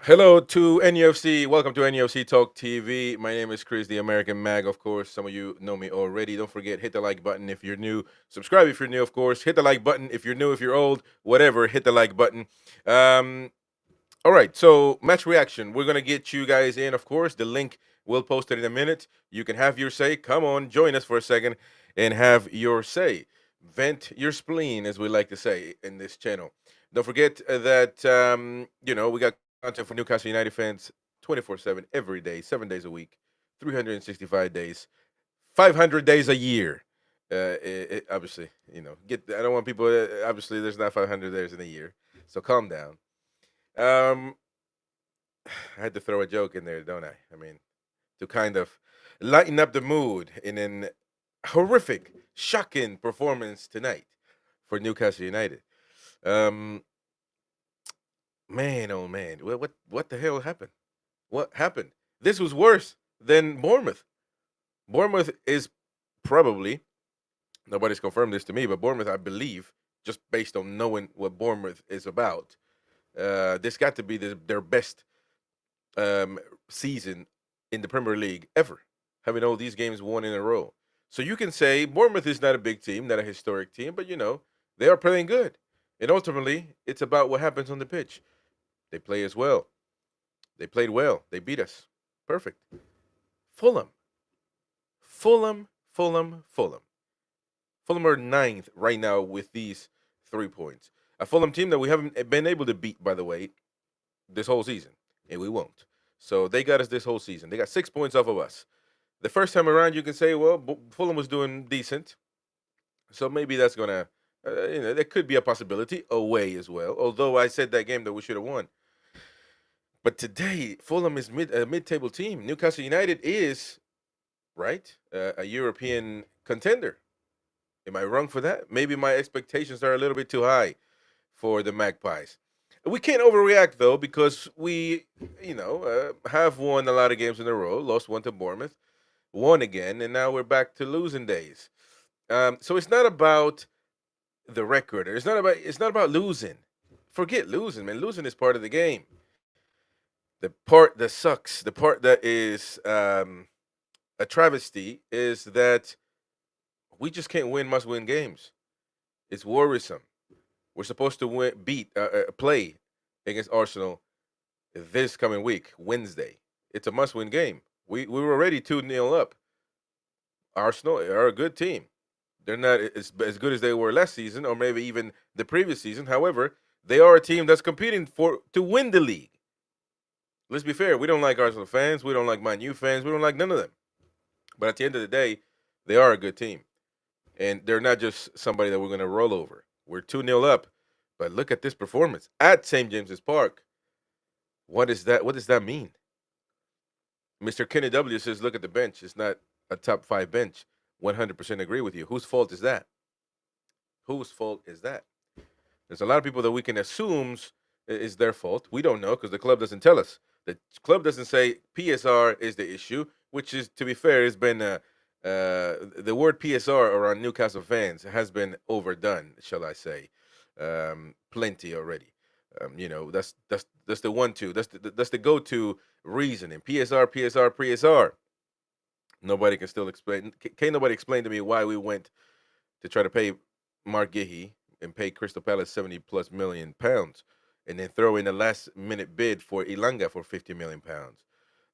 Hello to NUFC. Welcome to NUFC Talk TV. My name is Chris, the American Mag. Of course, some of you know me already. Don't forget, hit the like button if you're new. Subscribe if you're new, of course. Hit the like button if you're new, if you're old, whatever. Hit the like button. Um, all right. So match reaction. We're gonna get you guys in. Of course, the link we'll post it in a minute. You can have your say. Come on, join us for a second and have your say. Vent your spleen, as we like to say in this channel. Don't forget that we got content for Newcastle United fans 24/7 every day, 7 days a week, 365 days, 500 days a year. Obviously, get. I don't want people. Obviously, there's not 500 days in a year, so calm down. Um, I had to throw a joke in there, don't I? I mean, to kind of lighten up the mood in an horrific, shocking performance tonight for Newcastle United. Um, man, oh man, what the hell happened? What happened? This was worse than Bournemouth. Bournemouth is probably, nobody's confirmed this to me, but Bournemouth, I believe, just based on knowing what Bournemouth is about, this got to be their best um, season in the Premier League ever, having all these games won in a row. So you can say Bournemouth is not a big team, not a historic team, but they are playing good. And ultimately, it's about what happens on the pitch. They play as well. They played well. They beat us. Perfect. Fulham. Fulham, Fulham, Fulham. Fulham are ninth right now with these 3 points. A Fulham team that we haven't been able to beat, by the way, this whole season, and we won't. So they got us this whole season. They got 6 points off of us. The first time around, you can say, well, Fulham was doing decent, so maybe that's gonna, there could be a possibility away as well. Although I said that game that we should have won, but today Fulham is a mid-table team. Newcastle United is right a European contender. Am I wrong for that? Maybe my expectations are a little bit too high for the Magpies. We can't overreact though because we, have won a lot of games in a row. Lost one to Bournemouth, won again, and now we're back to losing days. So it's not about the record. It's not about losing. Forget losing, man. Losing is part of the game. The part that sucks, the part that is a travesty, is that we just can't win must-win games. It's worrisome. We're supposed to play against Arsenal this coming week, Wednesday. It's a must-win game. We were already 2-0 up. Arsenal are a good team. They're not as good as they were last season, or maybe even the previous season. However, they are a team that's competing to win the league. Let's be fair. We don't like Arsenal fans. We don't like Man U fans. We don't like none of them. But at the end of the day, they are a good team, and they're not just somebody that we're going to roll over. We're 2-0 up, but look at this performance at St. James's Park. What is that? What does that mean? Mr. Kenny W says, look at the bench. It's not a top five bench. 100% agree with you. Whose fault is that? Whose fault is that? There's a lot of people that we can assume is their fault. We don't know because the club doesn't tell us. The club doesn't say PSR is the issue, which is, to be fair, has been the word PSR around Newcastle fans has been overdone, shall I say, plenty already. That's the one-two. That's the go-to reasoning. PSR, PSR, PSR. Nobody can still explain. Can't nobody explain to me why we went to try to pay Mark Gihey and pay Crystal Palace 70+ million pounds, and then throw in a last-minute bid for Ilanga for 50 million pounds.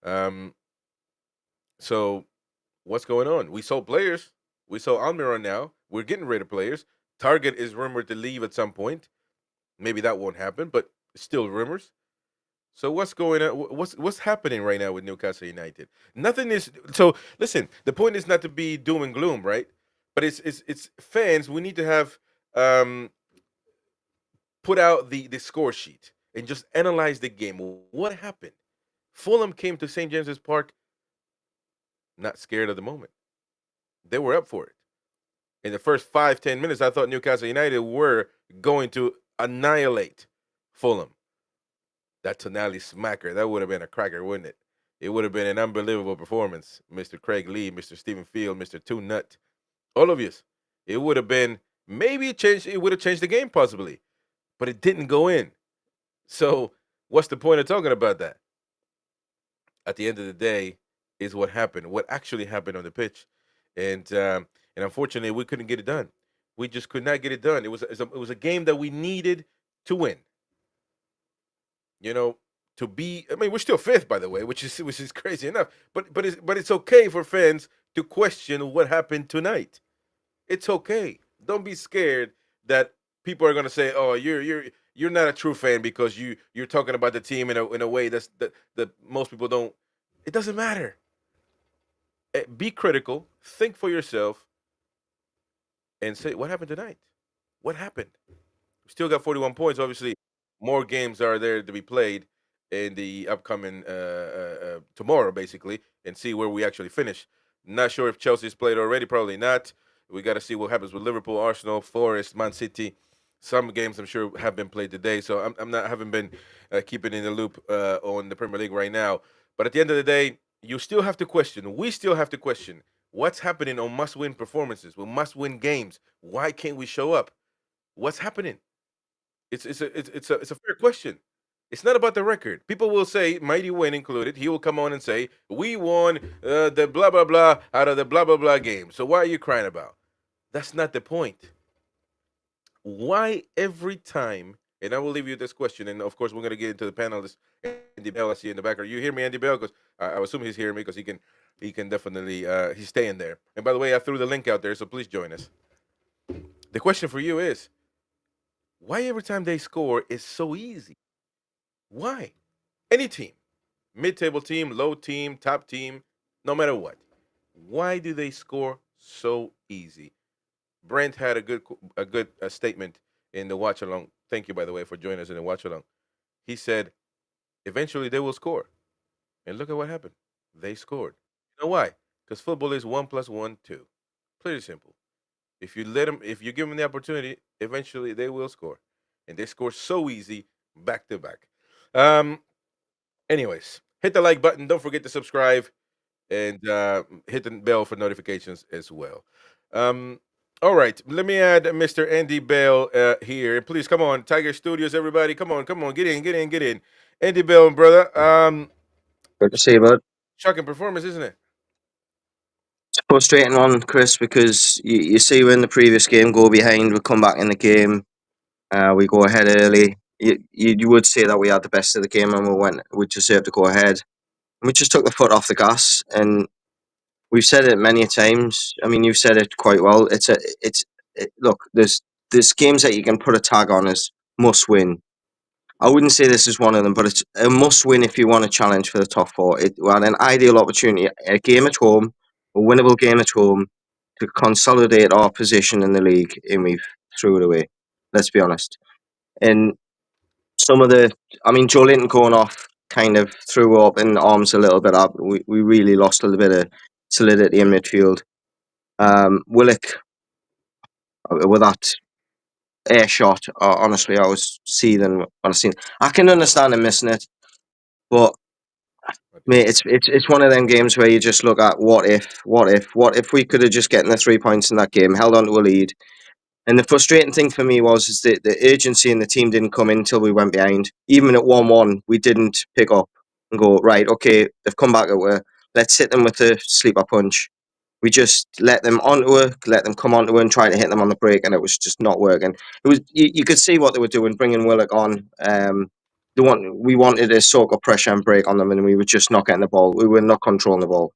Um, so what's going on? We sold players. We sold Almiron now. We're getting rid of players. Target is rumored to leave at some point. Maybe that won't happen, but it's still rumors. So what's going on? What's happening right now with Newcastle United? Nothing is. So listen, the point is not to be doom and gloom, right? But it's fans. We need to have um, put out the score sheet and just analyze the game. What happened? Fulham came to St. James's Park not scared of the moment. They were up for it. In the first 5-10 minutes, I thought Newcastle United were going to annihilate Fulham. That Tonali smacker, that would have been a cracker, wouldn't it? It would have been an unbelievable performance. Mr. Craig Lee, Mr. Stephen Field, Mr. Toon Nut, all of you. It would have been, maybe it would have changed the game possibly, but it didn't go in. So What's the point of talking about that? At the end of the day, is what happened, what actually happened on the pitch, and unfortunately, we couldn't get it done. We just could not get it done. It was a game that we needed to win. You know, to be. I mean, we're still fifth, by the way, which is crazy enough. But it's okay for fans to question what happened tonight. It's okay. Don't be scared that people are going to say, "Oh, you're not a true fan because you're talking about the team in a way that most people don't." It doesn't matter. Be critical. Think for yourself and say, "What happened tonight? What happened?" We still got 41 points. Obviously, more games are there to be played in the upcoming tomorrow, basically, and see where we actually finish. Not sure if Chelsea's played already. Probably not. We got to see what happens with Liverpool, Arsenal, Forest, Man City. Some games I'm sure have been played today, so I'm not haven't been keeping in the loop on the Premier League right now. But at the end of the day, you still have to question. We still have to question what's happening on must-win performances, with must-win games. Why can't we show up? What's happening? It's a fair question. It's not about the record. People will say, Mighty Win included, he will come on and say, "We won the blah blah blah out of the blah blah blah game. So why are you crying about?" That's not the point. Why every time? And I will leave you this question. And of course, we're going to get into the panelists. Andy Bell, I see in the background. You hear me, Andy Bell? Because I assume he's hearing me because he can definitely he's staying there. And by the way, I threw the link out there, so please join us. The question for you is, why every time they score is so easy? Why? Any team, mid-table team, low team, top team, no matter what. Why do they score so easy? Brent had a good statement in the watch along. Thank you, by the way, for joining us in the watch along. He said, "Eventually they will score," and look at what happened. They scored. You know why? Because football is 1 plus 1 2. Pretty simple. If you give them the opportunity, eventually they will score, and they score so easy, back to back. Um, Anyways, hit the like button. Don't forget to subscribe and hit the bell for notifications as well. Um, all right, let me add Mr. Andy Bell here. Please come on, Tiger Studios, everybody. Come on, get in. Andy Bell, brother. Good to see you, bud. Shocking performance, isn't it? It's frustrating one, Chris, because you see we're in the previous game, go behind, we come back in the game, we go ahead early. You would say that we had the best of the game and we deserved to go ahead. We just took the foot off the gas, and we've said it many times. I mean, you've said it quite well. Look, there's games that you can put a tag on as must win. I wouldn't say this is one of them, but it's a must win if you want to challenge for the top four. We had an ideal opportunity, a game at home, a winnable game at home, to consolidate our position in the league, and we threw it away. Let's be honest. And some of the, I mean, Joe Linton going off kind of threw up in arms a little bit up. We really lost a little bit of solidity in midfield. Willock, with that air shot, honestly, I was seething when I seen. I can understand him missing it, but I did mate, too. it's one of them games where you just look at what if we could have just gotten the 3 points in that game, held on to a lead. And the frustrating thing for me is that the urgency in the team didn't come in until we went behind. Even at 1-1, we didn't pick up and go, right, okay, they've come back at where, let's hit them with the sleeper punch. We just let them onto her, let them come onto her and try to hit them on the break, and it was just not working. It was you could see what they were doing, bringing Willock on. We wanted to soak up pressure and break on them, and we were just not getting the ball. We were not controlling the ball.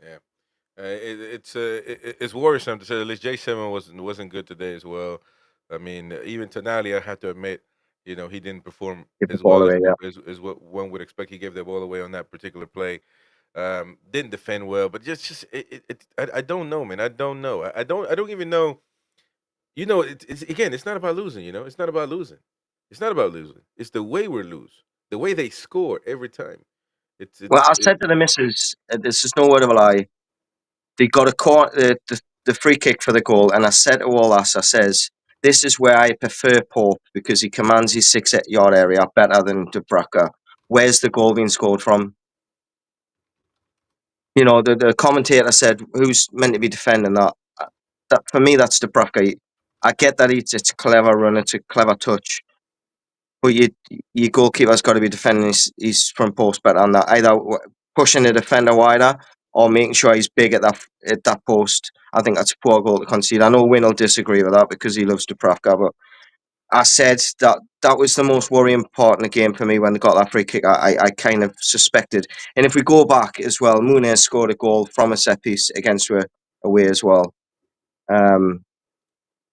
Yeah. It's worrisome to say the least. J7 wasn't good today as well. I mean, even Tonali, I have to admit, he didn't perform Give the as ball well as away, yeah. what one would expect. He gave the ball away on that particular play. Didn't defend well, but just I don't know, man. I don't know. I don't even know. It's again. It's not about losing. It's not about losing. It's not about losing. It's the way we lose. The way they score every time. It's Well, it's I it. said to the missus, this is no word of a lie. They got a the free kick for the goal, and I said to all us, I says, this is where I prefer Pope because he commands his 6 yard area better than Dubravka. Where's the goal being scored from? The commentator said, who's meant to be defending that? That for me, that's Dubravka. I get that it's a clever run, it's a clever touch, but your goalkeeper's got to be defending his front post better on that. Either pushing the defender wider or making sure he's big at that post. I think that's a poor goal to concede. I know Win will disagree with that because he loves Dubravka, but I said that was the most worrying part in the game for me when they got that free kick. I kind of suspected. And if we go back as well, Muniz scored a goal from a set piece against her away as well.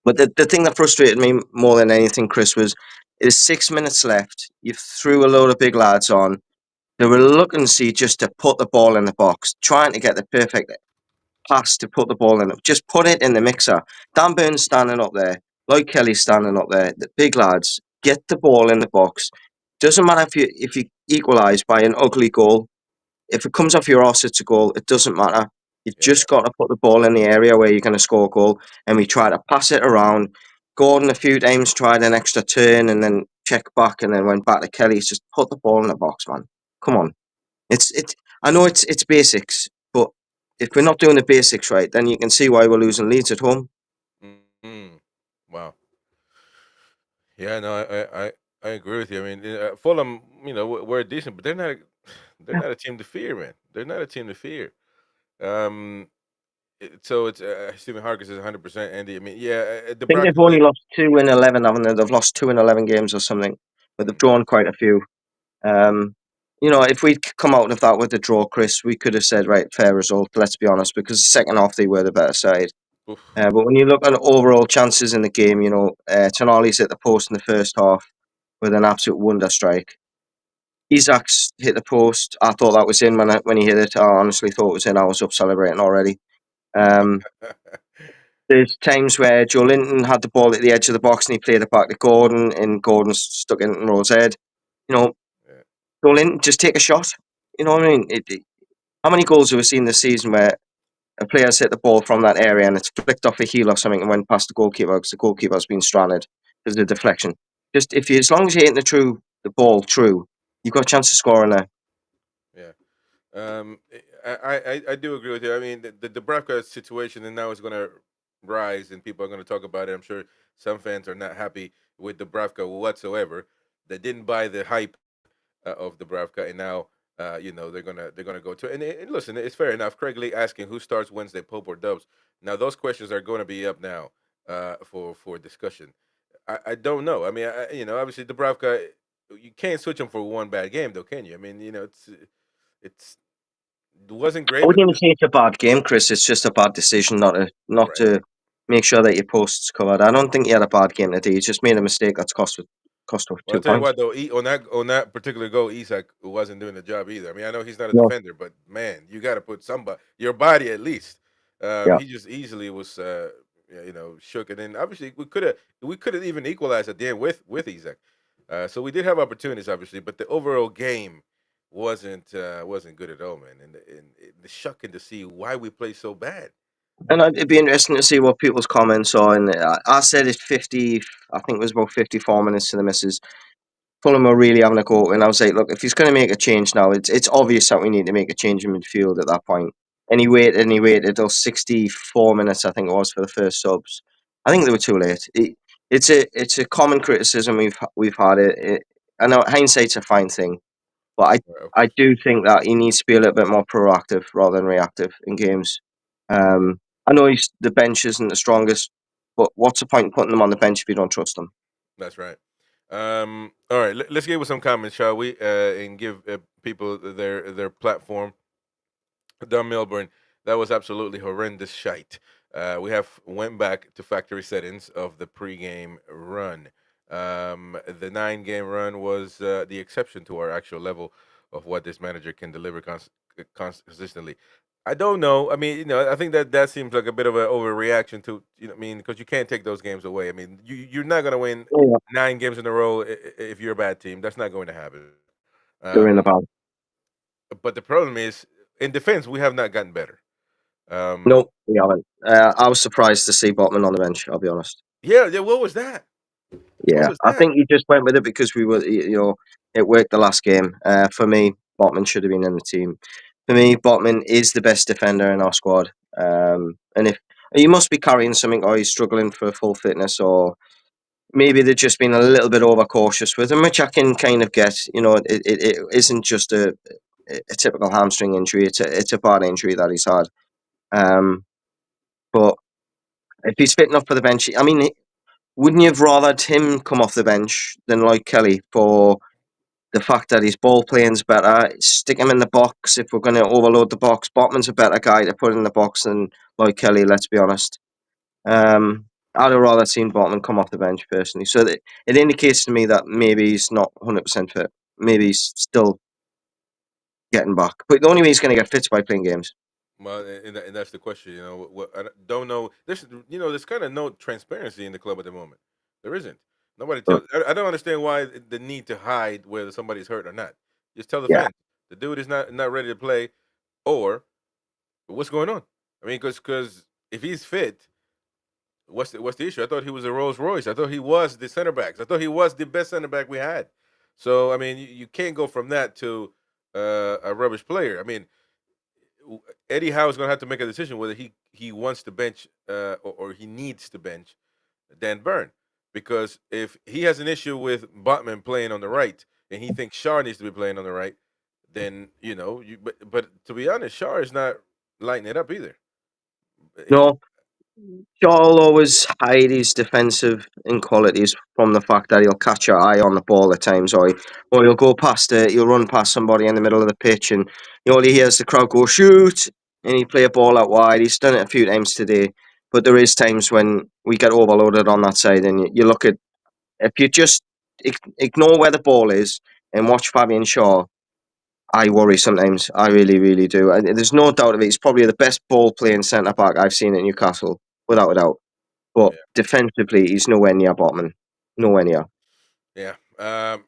But the thing that frustrated me more than anything, Chris, was there's 6 minutes left. You threw a load of big lads on. They were looking to see just to put the ball in the box, trying to get the perfect pass to put the ball in. Just put it in the mixer. Dan Burns standing up there, Lloyd Kelly standing up there. The big lads, get the ball in the box. Doesn't matter if you equalise by an ugly goal. If it comes off your arse, it's a goal. It doesn't matter. You've Yeah, just got to put the ball in the area where you're going to score a goal. And we try to pass it around. Gordon a few times tried an extra turn and then check back and then went back to Kelly. Just put the ball in the box, man. Come on. It's. I know it's basics, but if we're not doing the basics right, then you can see why we're losing leads at home. mm, wow. Yeah, no, I agree with you. I mean, Fulham, we're decent, but they're not a team to fear, man. They're not a team to fear. Um, so it's Stephen Harkis is 100%. Andy, I mean, yeah, I think Dubravka. they've only lost 2 in 11, haven't they? They've lost 2 in 11 games or something, but they've Mm, drawn quite a few. Um, if we'd come out of that with a draw, Chris, we could have said, right, fair result, let's be honest, because the second half they were the better side. oof, But when you look at overall chances in the game, Tonali's hit the post in the first half with an absolute wonder strike. Isak's hit the post. I thought that was in when he hit it. I honestly thought it was in. I was up celebrating already. Um, there's times where Joe Linton had the ball at the edge of the box and he played it back to Gordon, and Gordon stuck it in Rowe's head. You know, yeah, Joe Linton, just take a shot. You know what I mean? How many goals have we seen this season where a player's hit the ball from that area and it's flicked off a heel or something and went past the goalkeeper because the goalkeeper's been stranded because of the deflection? Just as long as you're hitting the ball true, you've got a chance of scoring there. yeah. I do agree with you. I mean, the Dubravka situation and now is going to rise, and people are going to talk about it. I'm sure some fans are not happy with Dubravka whatsoever. They didn't buy the hype of Dubravka, and now they're gonna go to. And listen, it's fair enough. Craig Lee asking who starts Wednesday, Pope or Dubs. Now those questions are going to be up now for discussion. I don't know. I mean, obviously Dubravka, you can't switch him for one bad game, though, can you? I mean, it's it wasn't I great, but wouldn't even say it's a bad game, Chris. It's just a bad decision not right. to make sure that your post's covered. I don't think he had a bad game today. He just made a mistake that's cost us Well, I'll two tell you points. what though, on that particular goal, Isak wasn't doing the job either. I mean, I know he's not a No. defender, but man, you got to put somebody your body at least. Yeah. He just easily was, shook, and then obviously we could have even equalized at the end with Isak. So we did have opportunities, obviously, but the overall game wasn't good at all, man. And the shocking to see why we play so bad. And it'd be interesting to see what people's comments are. And I said it's 50, I think it was about 54 minutes to the misses. Fulham are really having a go. And I was like, look, if he's going to make a change now, it's obvious that we need to make a change in midfield at that point. And he waited till 64 minutes, I think it was, for the first subs. I think they were too late. It's a common criticism we've had. I know hindsight's a fine thing, but Of I course, do think that he needs to be a little bit more proactive rather than reactive in games. I know the bench isn't the strongest, but what's the point in putting them on the bench if you don't trust them? that's right. All right, let's get with some comments, shall we? And give people their platform. Don Milburn, that was absolutely horrendous shite. We have went back to factory settings of the pregame run. The 9 game run was the exception to our actual level of what this manager can deliver consistently. I don't know. I mean, I think that seems like a bit of an overreaction to, I mean, because you can't take those games away. I mean, you're not going to win Yeah, 9 games in a row if you're a bad team. That's not going to happen. they're in the Um, ball. but the problem is, in defense, we have not gotten better. Um, No, we haven't. I was surprised to see Botman on the bench. I'll be honest. yeah, yeah. What was that? What Yeah, was I that? think he just went with it because it worked the last game. For me, Botman should have been in the team. For me, Botman is the best defender in our squad. And if he must be carrying something, or he's struggling for full fitness, or maybe they've just been a little bit overcautious with him, which I can kind of get. It isn't just a typical hamstring injury. It's a bad injury that he's had. But if he's fit enough for the bench, I mean, wouldn't you have rathered him come off the bench than Lloyd Kelly for the fact that his ball playing's better? Stick him in the box if we're going to overload the box. Botman's a better guy to put in the box than Lloyd Kelly, let's be honest. I'd have rather seen Botman come off the bench personally. So it indicates to me that maybe he's not 100% fit. Maybe he's still getting back. But the only way he's going to get fit is by playing games. Well, and that's the question. What I don't know. There's kind of no transparency in the club at the moment. There isn't. Nobody But tells. I don't understand why the need to hide whether somebody's hurt or not. Just tell the yeah, fans the dude is not ready to play, or what's going on. I mean, because if he's fit, what's the issue? I thought he was a Rolls Royce. I thought he was the center backs. I thought he was the best center back we had. So I mean, you can't go from that to a rubbish player. I mean, Eddie Howe is going to have to make a decision whether he wants to bench or he needs to bench Dan Burn, because if he has an issue with Botman playing on the right and he thinks Shaw needs to be playing on the right, then but to be honest, Shaw is not lighting it up either. no, Shaw will always hide his defensive inequalities from the fact that he'll catch your eye on the ball at times, or he'll go past it, he'll run past somebody in the middle of the pitch, and all he hears the crowd go shoot, and he play a ball out wide. He's done it a few times today, but there is times when we get overloaded on that side, and you look at if you just ignore where the ball is and watch Fabian Shaw. I worry sometimes. I really, really do. There's no doubt of it. He's probably the best ball playing centre back I've seen at Newcastle, without a doubt. But Yeah, defensively, he's nowhere near Botman. Nowhere near. yeah.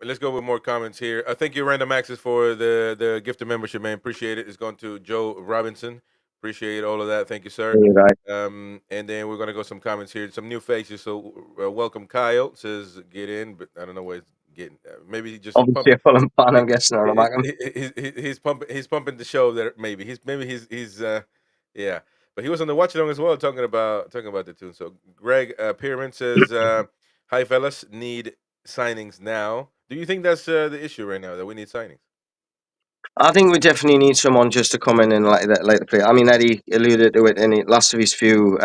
Let's go with more comments here. Thank you, Random Access, for the gift of membership, man. Appreciate it. It's going to Joe Robinson. Appreciate all of that. Thank you, sir. Right. And then we're gonna go some comments here. Some new faces. So welcome, Kyle. Says get in, but I don't know what he's getting. Maybe he just Obviously, a Fulham fan, I'm guessing, on the back of him. he's pumping the show that he's yeah. But he was on the watch along as well, talking about the tune. So Greg Pierman says, "Hi fellas, need signings now. Do you think that's the issue right now, that we need signings?" I think we definitely need someone just to come in and like the play. I mean, Eddie alluded to it in the last of his few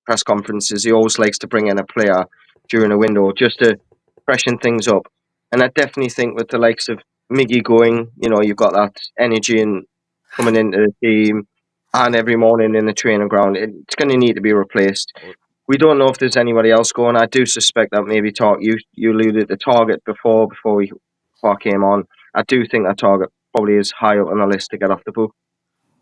press conferences. He always likes to bring in a player during a window just to freshen things up. And I definitely think with the likes of Miggy going, you've got that energy and coming into the team and every morning in the training ground. It's going to need to be replaced. We don't know if there's anybody else going. I do suspect that maybe you alluded to Target before I came on. I do think that Target probably is high up on the list to get off the book.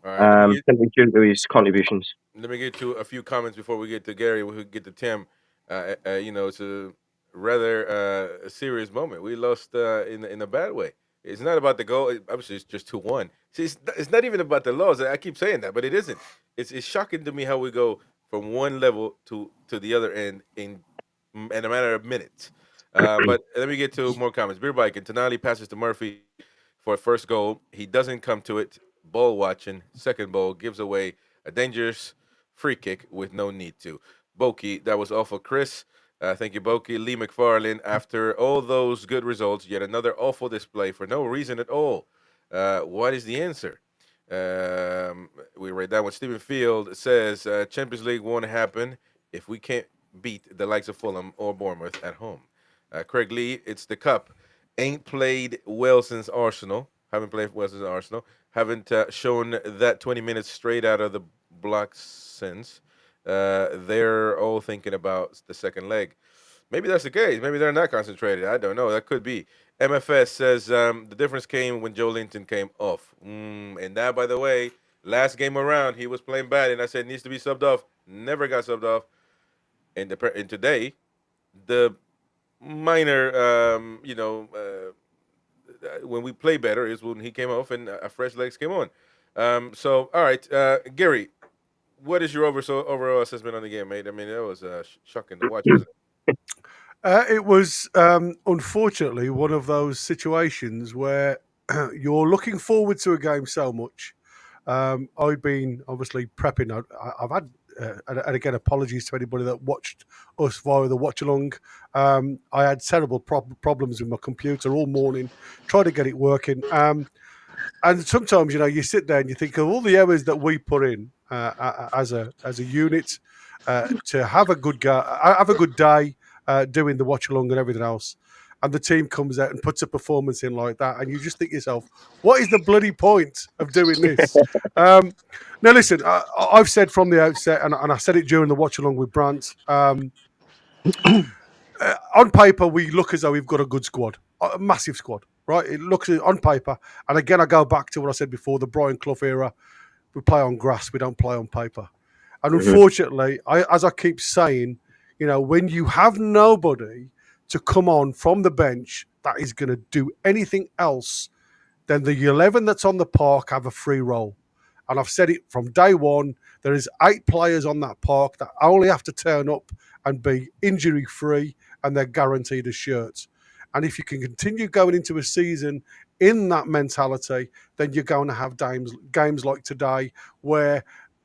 All right, let me get Simply due to his contributions. let me get to a few comments before we get to Gary. We get to Tim. It's a rather serious moment. We lost in a bad way. It's not about the goal. Obviously, it's just 2-1. See, it's not even about the loss. I keep saying that, but it isn't. It's shocking to me how we go from one level to the other end in a matter of minutes. But let me get to more comments. Beer Bike and Tonali passes to Murphy for a first goal. He doesn't come to it. Ball watching. Second ball gives away a dangerous free kick with no need to. Boki, that was awful. Chris, thank you, Boki. Lee McFarlane, after all those good results, yet another awful display for no reason at all. What is the answer? We read that one. Stephen Field says Champions League won't happen if we can't beat the likes of Fulham or Bournemouth at home. Craig Lee, it's the cup. Ain't played well since Arsenal. Haven't played well since Arsenal. Haven't shown that 20 minutes straight out of the blocks since. They're all thinking about the second leg. Maybe that's the case. Maybe they're not concentrated. I don't know. That could be. MFS says the difference came when Joe Linton came off. And that, by the way, last game around, he was playing bad, and I said needs to be subbed off. Never got subbed off. And today, the minor, when we play better is when he came off and a fresh legs came on. So, all right, Gary, what is your overall assessment on the game, mate? I mean, that was shocking to watch, wasn't it? It was unfortunately one of those situations where you're looking forward to a game so much. I've been obviously prepping. I've had and again, apologies to anybody that watched us via the watch along. I had terrible problems with my computer all morning, trying to get it working. And sometimes, you sit there and you think of all the hours that we put in as a unit to have a good day doing the watch along and everything else. And the team comes out and puts a performance in like that, and you just think to yourself, what is the bloody point of doing this? Now, listen, I've said from the outset, and I said it during the watch along with Brant, on paper, we look as though we've got a good squad, a massive squad, right? It looks on paper. And again, I go back to what I said before, the Brian Clough era. We play on grass, we don't play on paper. And unfortunately, as I keep saying, when you have nobody to come on from the bench that is going to do anything else, then the 11 that's on the park have a free role. And I've said it from day one, there is 8 players on that park that only have to turn up and be injury-free, and they're guaranteed a shirt. And if you can continue going into a season in that mentality, then you're going to have games like today where,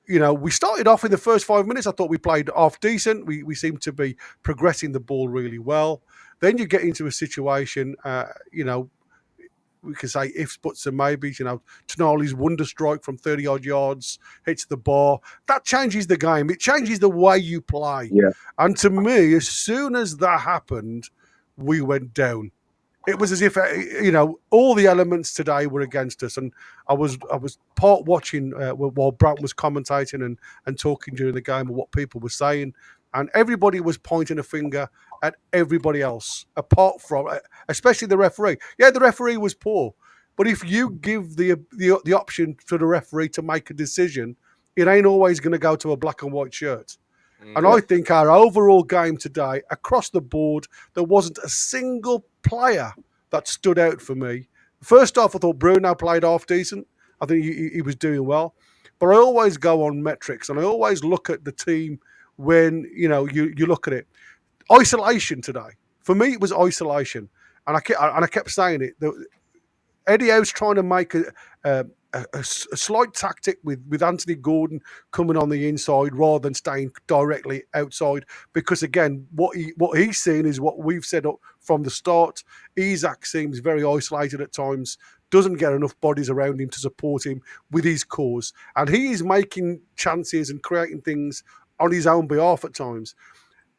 we started off in the first 5 minutes. I thought we played half decent. We seemed to be progressing the ball really well. Then you get into a situation, we can say ifs, buts, and maybes. Tonali's wonder strike from 30-odd yards hits the bar. That changes the game. It changes the way you play. Yeah. And to me, as soon as that happened, we went down. It was as if all the elements today were against us, and I was part watching while Brant was commentating and talking during the game of what people were saying, and everybody was pointing a finger at everybody else, apart from especially the referee. Yeah, the referee was poor, but if you give the option for the referee to make a decision, it ain't always going to go to a black and white shirt. And I think our overall game today, across the board, there wasn't a single player that stood out for me. First off, I thought Bruno played half decent. I think he was doing well. But I always go on metrics, and I always look at the team when, you look at it. Isolation today. For me, it was isolation. And I kept saying it. Eddie Howe's trying to make a slight tactic with Anthony Gordon coming on the inside rather than staying directly outside, because again, what he's seeing is what we've said up from the start. Isak seems very isolated at times, doesn't get enough bodies around him to support him with his cause, and he is making chances and creating things on his own behalf at times.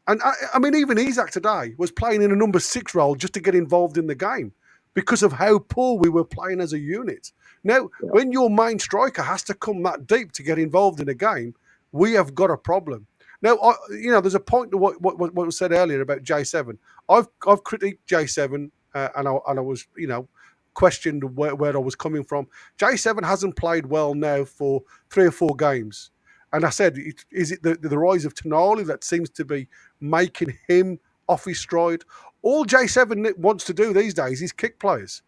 And I mean, even Isak today was playing in a number 6 role just to get involved in the game, because of how poor we were playing as a unit. Now, when your main striker has to come that deep to get involved in a game, we have got a problem. Now, there's a point to what was said earlier about J7. I've critiqued J7 and I was, questioned where I was coming from. J7 hasn't played well now for 3 or 4 games. And I said, is it the rise of Tonali that seems to be making him off his stride? All J7 wants to do these days is kick players.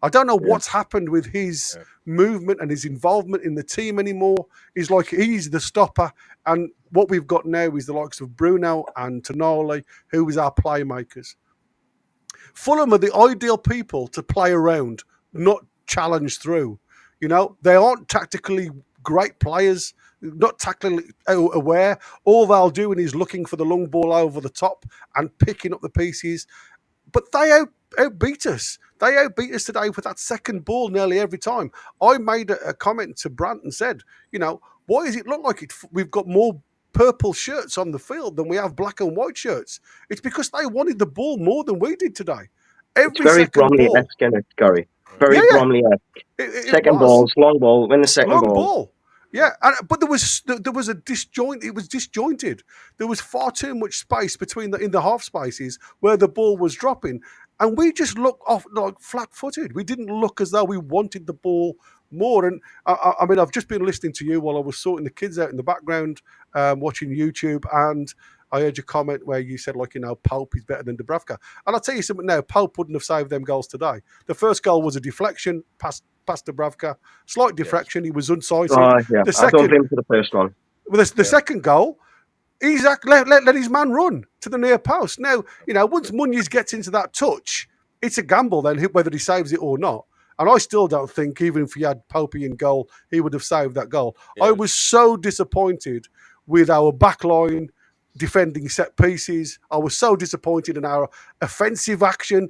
I don't know what's happened with his movement and his involvement in the team anymore. He's like, he's the stopper. And what we've got now is the likes of Bruno and Tonali, who is our playmakers. Fulham are the ideal people to play around, not challenge through. They aren't tactically great players, not tactically aware. All they're doing is looking for the long ball over the top and picking up the pieces. But they outbeat us. They outbeat us today with that second ball nearly every time. I made a comment to Brant and said, why does it look like we've got more purple shirts on the field than we have black and white shirts? It's because they wanted the ball more than we did today. It's very Bromley-esque, isn't it, Gary? Very Bromley-esque. Second balls, long ball, win the second ball. Yeah, but there was a disjoint. It was disjointed. There was far too much space in the half spaces where the ball was dropping, and we just looked off like flat-footed. We didn't look as though we wanted the ball more. And I mean, I've just been listening to you while I was sorting the kids out in the background, watching YouTube, and I heard your comment where you said, Pope is better than Dubravka. And I'll tell you something now, Pope wouldn't have saved them goals today. The first goal was a deflection past Dubravka. Slight deflection, he was unsighted. The second, I don't blame for the first one. Well, the second goal, Isak let his man run to the near post. Now, once Munoz gets into that touch, it's a gamble then whether he saves it or not. And I still don't think, even if he had Popey in goal, he would have saved that goal. Yeah. I was so disappointed with our back line defending set pieces. I was so disappointed in our offensive action,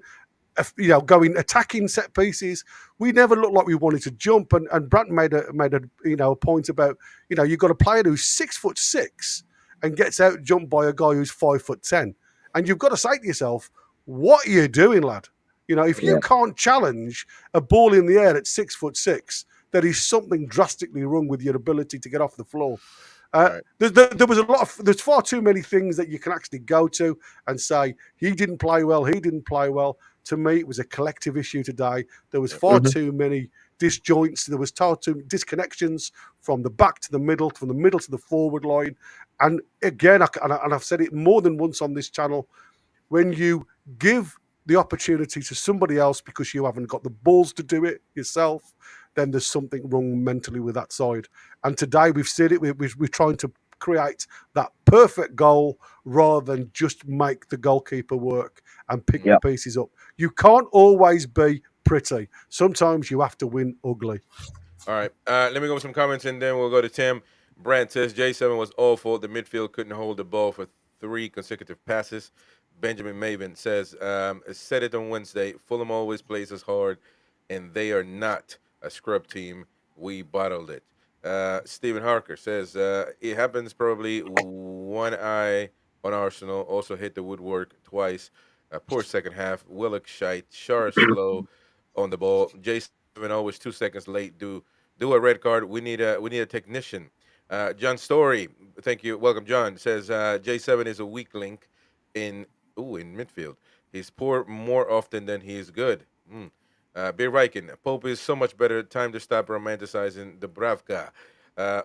going attacking set pieces. We never looked like we wanted to jump. And Brant made a point about, you've got a player who's 6'6" and gets out jumped by a guy who's 5'10", and you've got to say to yourself, what are you doing, lad? If you can't challenge a ball in the air at 6'6", there is something drastically wrong with your ability to get off the floor. Right. There was there's far too many things that you can actually go to and say, he didn't play well, he didn't play well. To me, it was a collective issue today. There was far too many disjoints. There was far too disconnections from the back to the middle, from the middle to the forward line. And again, and I've said it more than once on this channel, when you give the opportunity to somebody else because you haven't got the balls to do it yourself, then there's something wrong mentally with that side. And today we've seen it. We're trying to create that perfect goal rather than just make the goalkeeper work and pick the pieces up. You can't always be pretty. Sometimes you have to win ugly. All right. Let me go with some comments and then we'll go to Tim. Brant says J7 was awful. The midfield couldn't hold the ball for 3 consecutive passes. Benjamin Maven says, said it on Wednesday. Fulham always plays us hard, and they are not a scrub team. We bottled it. Stephen Harker says, it happens probably one eye on Arsenal. Also hit the woodwork twice. Poor second half. Willock shite. Shar slow on the ball. J7 always 2 seconds late. Do a red card. We need a technician. John Story, thank you. Welcome, John. Says J7 is a weak link in midfield. He's poor more often than he is good. Beer Riken, Pope is so much better. Time to stop romanticizing the Bravka.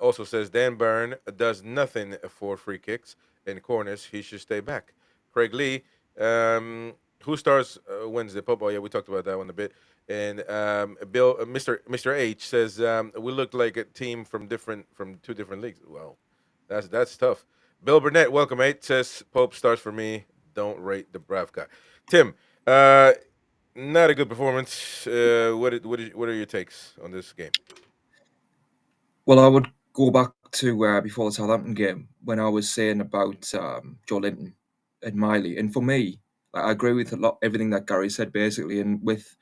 Also says Dan Byrne does nothing for free kicks and corners. He should stay back. Craig Lee, who starts Wednesday? Pope, oh yeah, we talked about that one a bit. And Bill, Mr. H says we look like a team from 2 different leagues. Well, that's tough. Bill Burnett, welcome, mate. Says Pope starts for me. Don't rate the Bravka. Tim, not a good performance. What are your takes on this game? Well, I would go back to before the Southampton game when I was saying about Joe Linton and Miley. And for me, I agree with everything that Gary said, basically. And with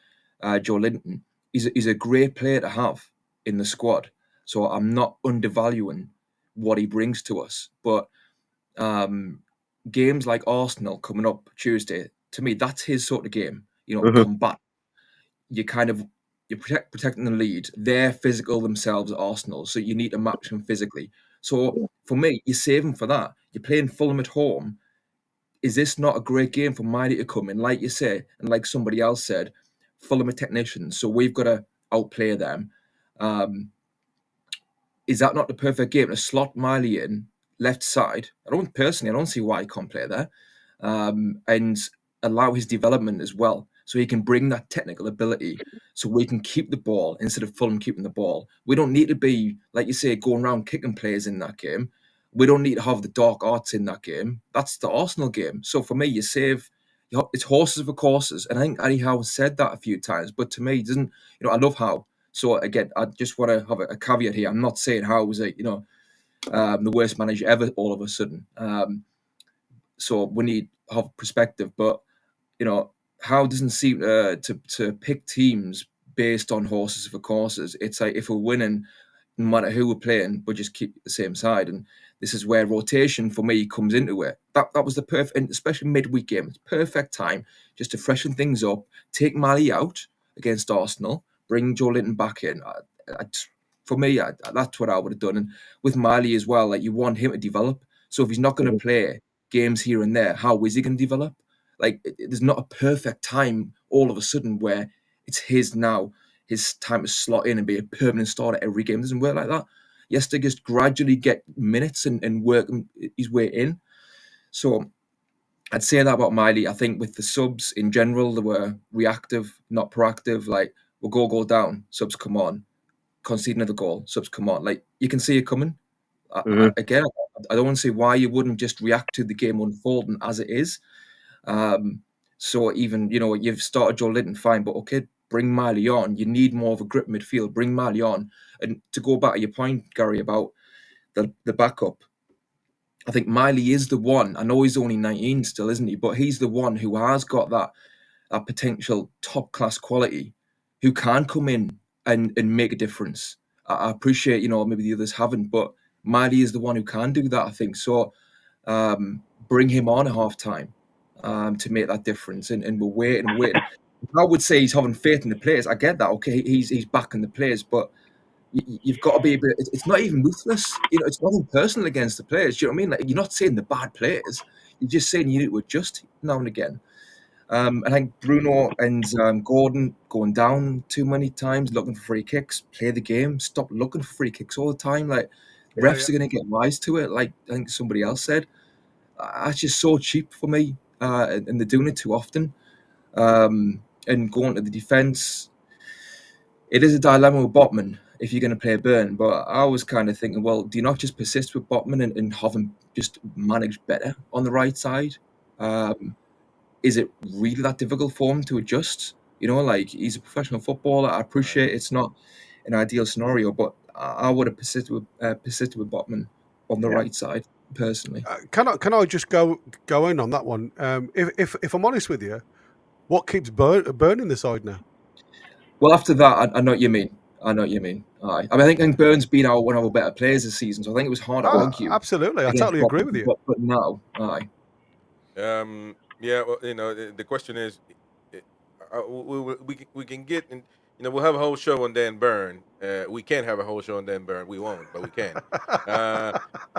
Joe Linton, he's a great player to have in the squad. So I'm not undervaluing what he brings to us. But games like Arsenal coming up Tuesday, to me, that's his sort of game. Combat. You're protecting the lead. They're physical themselves at Arsenal, so you need to match them physically. So for me, you're saving for that. You're playing Fulham at home. Is this not a great game for Miley to come in? Like you say, and like somebody else said, Fulham are technicians, so we've got to outplay them. Is that not the perfect game to slot Miley in left side? I don't see why he can't play there, and allow his development as well, so he can bring that technical ability, so we can keep the ball instead of Fulham keeping the ball. We don't need to be, like you say, going around kicking players in that game. We don't need to have the dark arts in that game. That's the Arsenal game. So for me, it's horses for courses. And I think Eddie Howe said that a few times, but to me, it doesn't, I love Howe. So again, I just want to have a caveat here. I'm not saying Howe was the worst manager ever all of a sudden. So we need to have perspective, but Howe doesn't seem to pick teams based on horses for courses. It's like, if we're winning, no matter who we're playing, we'll just keep the same side. And this is where rotation for me comes into it. That was the perfect, especially midweek game. It's perfect time just to freshen things up, take Mali out against Arsenal, bring Joe Linton back in. For me, that's what I would have done. And with Miley as well, like, you want him to develop. So if he's not going to play games here and there, how is he going to develop? Like, there's not a perfect time all of a sudden where it's his time to slot in and be a permanent starter every game. It doesn't work like that. He has to just gradually get minutes and work his way in. So I'd say that about Miley. I think with the subs in general, they were reactive, not proactive. Like, we'll go down, subs come on. Concede another goal, subs come on. Like, you can see it coming. Again, I don't want to see why you wouldn't just react to the game unfolding as it is. So even, you've started Joe Linton, fine, but okay, bring Miley on. You need more of a grip midfield. Bring Miley on. And to go back to your point, Gary, about the backup, I think Miley is the one. I know he's only 19 still, isn't he? But he's the one who has got that potential top class quality, who can come in and make a difference. I appreciate, maybe the others haven't, but Miley is the one who can do that, I think. So bring him on at half time to make that difference. And we're waiting. I would say he's having faith in the players. I get that. Okay, he's backing the players, but you've got to be a bit. It's not even ruthless. It's nothing personal against the players. Do you know what I mean? Like, you're not saying the bad players. You're just saying you need to adjust now and again. I think Bruno and Gordon going down too many times, looking for free kicks. Play the game. Stop looking for free kicks all the time. Like, refs are going to get wise to it. Like I think somebody else said, that's just so cheap for me, and they're doing it too often. And going to the defence, it is a dilemma with Botman if you're going to play Burn. But I was kind of thinking, well, do you not just persist with Botman and have him just manage better on the right side? Is it really that difficult for him to adjust? Like, he's a professional footballer. I appreciate it's not an ideal scenario, but I would have persisted with Botman on the right side personally. Can I just go in on that one? If I'm honest with you, what keeps burning the side now? Well, after that, I know what you mean. Aye. I mean, I think Burns been one of our better players this season, so I think it was hard to argue. Absolutely, I totally agree with you. But now, aye. Yeah, well, the question is, we can get, we'll have a whole show on Dan Burn. We can't have a whole show on Dan Burn. We won't, but we can.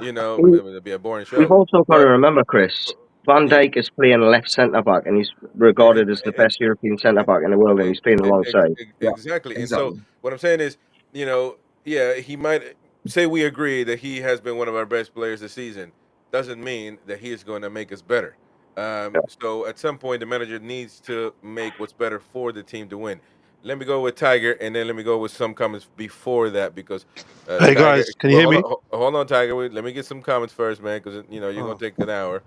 It'll be a boring show. We've also got to But- remember, Chris, Van Yeah. Dijk is playing left centre back, and he's regarded as the best European centre back in the world, and he's playing alongside. Exactly. And so what I'm saying is, he might say we agree that he has been one of our best players this season. Doesn't mean that he is going to make us better. So at some point, the manager needs to make what's better for the team to win. Let me go with Tiger, and then let me go with some comments before that, because Hey Tiger, guys, can you hear me? Hold on, Tiger. Let me get some comments first, man, because you're gonna take an hour.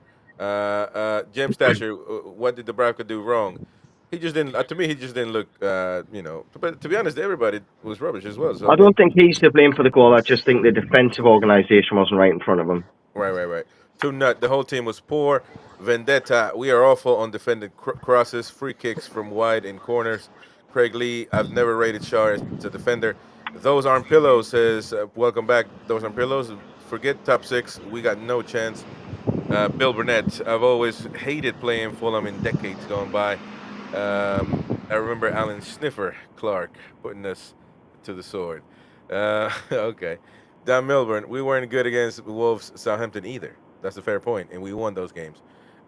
Jim Stasher, what did Dubravka do wrong? He just didn't. To me, he just didn't look. But to be honest, everybody was rubbish as well. So I don't think he's to blame for the goal. I just think the defensive organisation wasn't right in front of him. Right. Toon, the whole team was poor. Vendetta, we are awful on defended crosses, free kicks from wide and corners. Craig Lee, I've never rated Shaw as a defender. Those aren't pillows, says, welcome back. Those aren't pillows. Forget top six. We got no chance. Bill Burnett, I've always hated playing Fulham in decades gone by. I remember Alan Sniffer Clark putting us to the sword. Okay. Don Milburn, we weren't good against Wolves Southampton either. That's a fair point, and we won those games.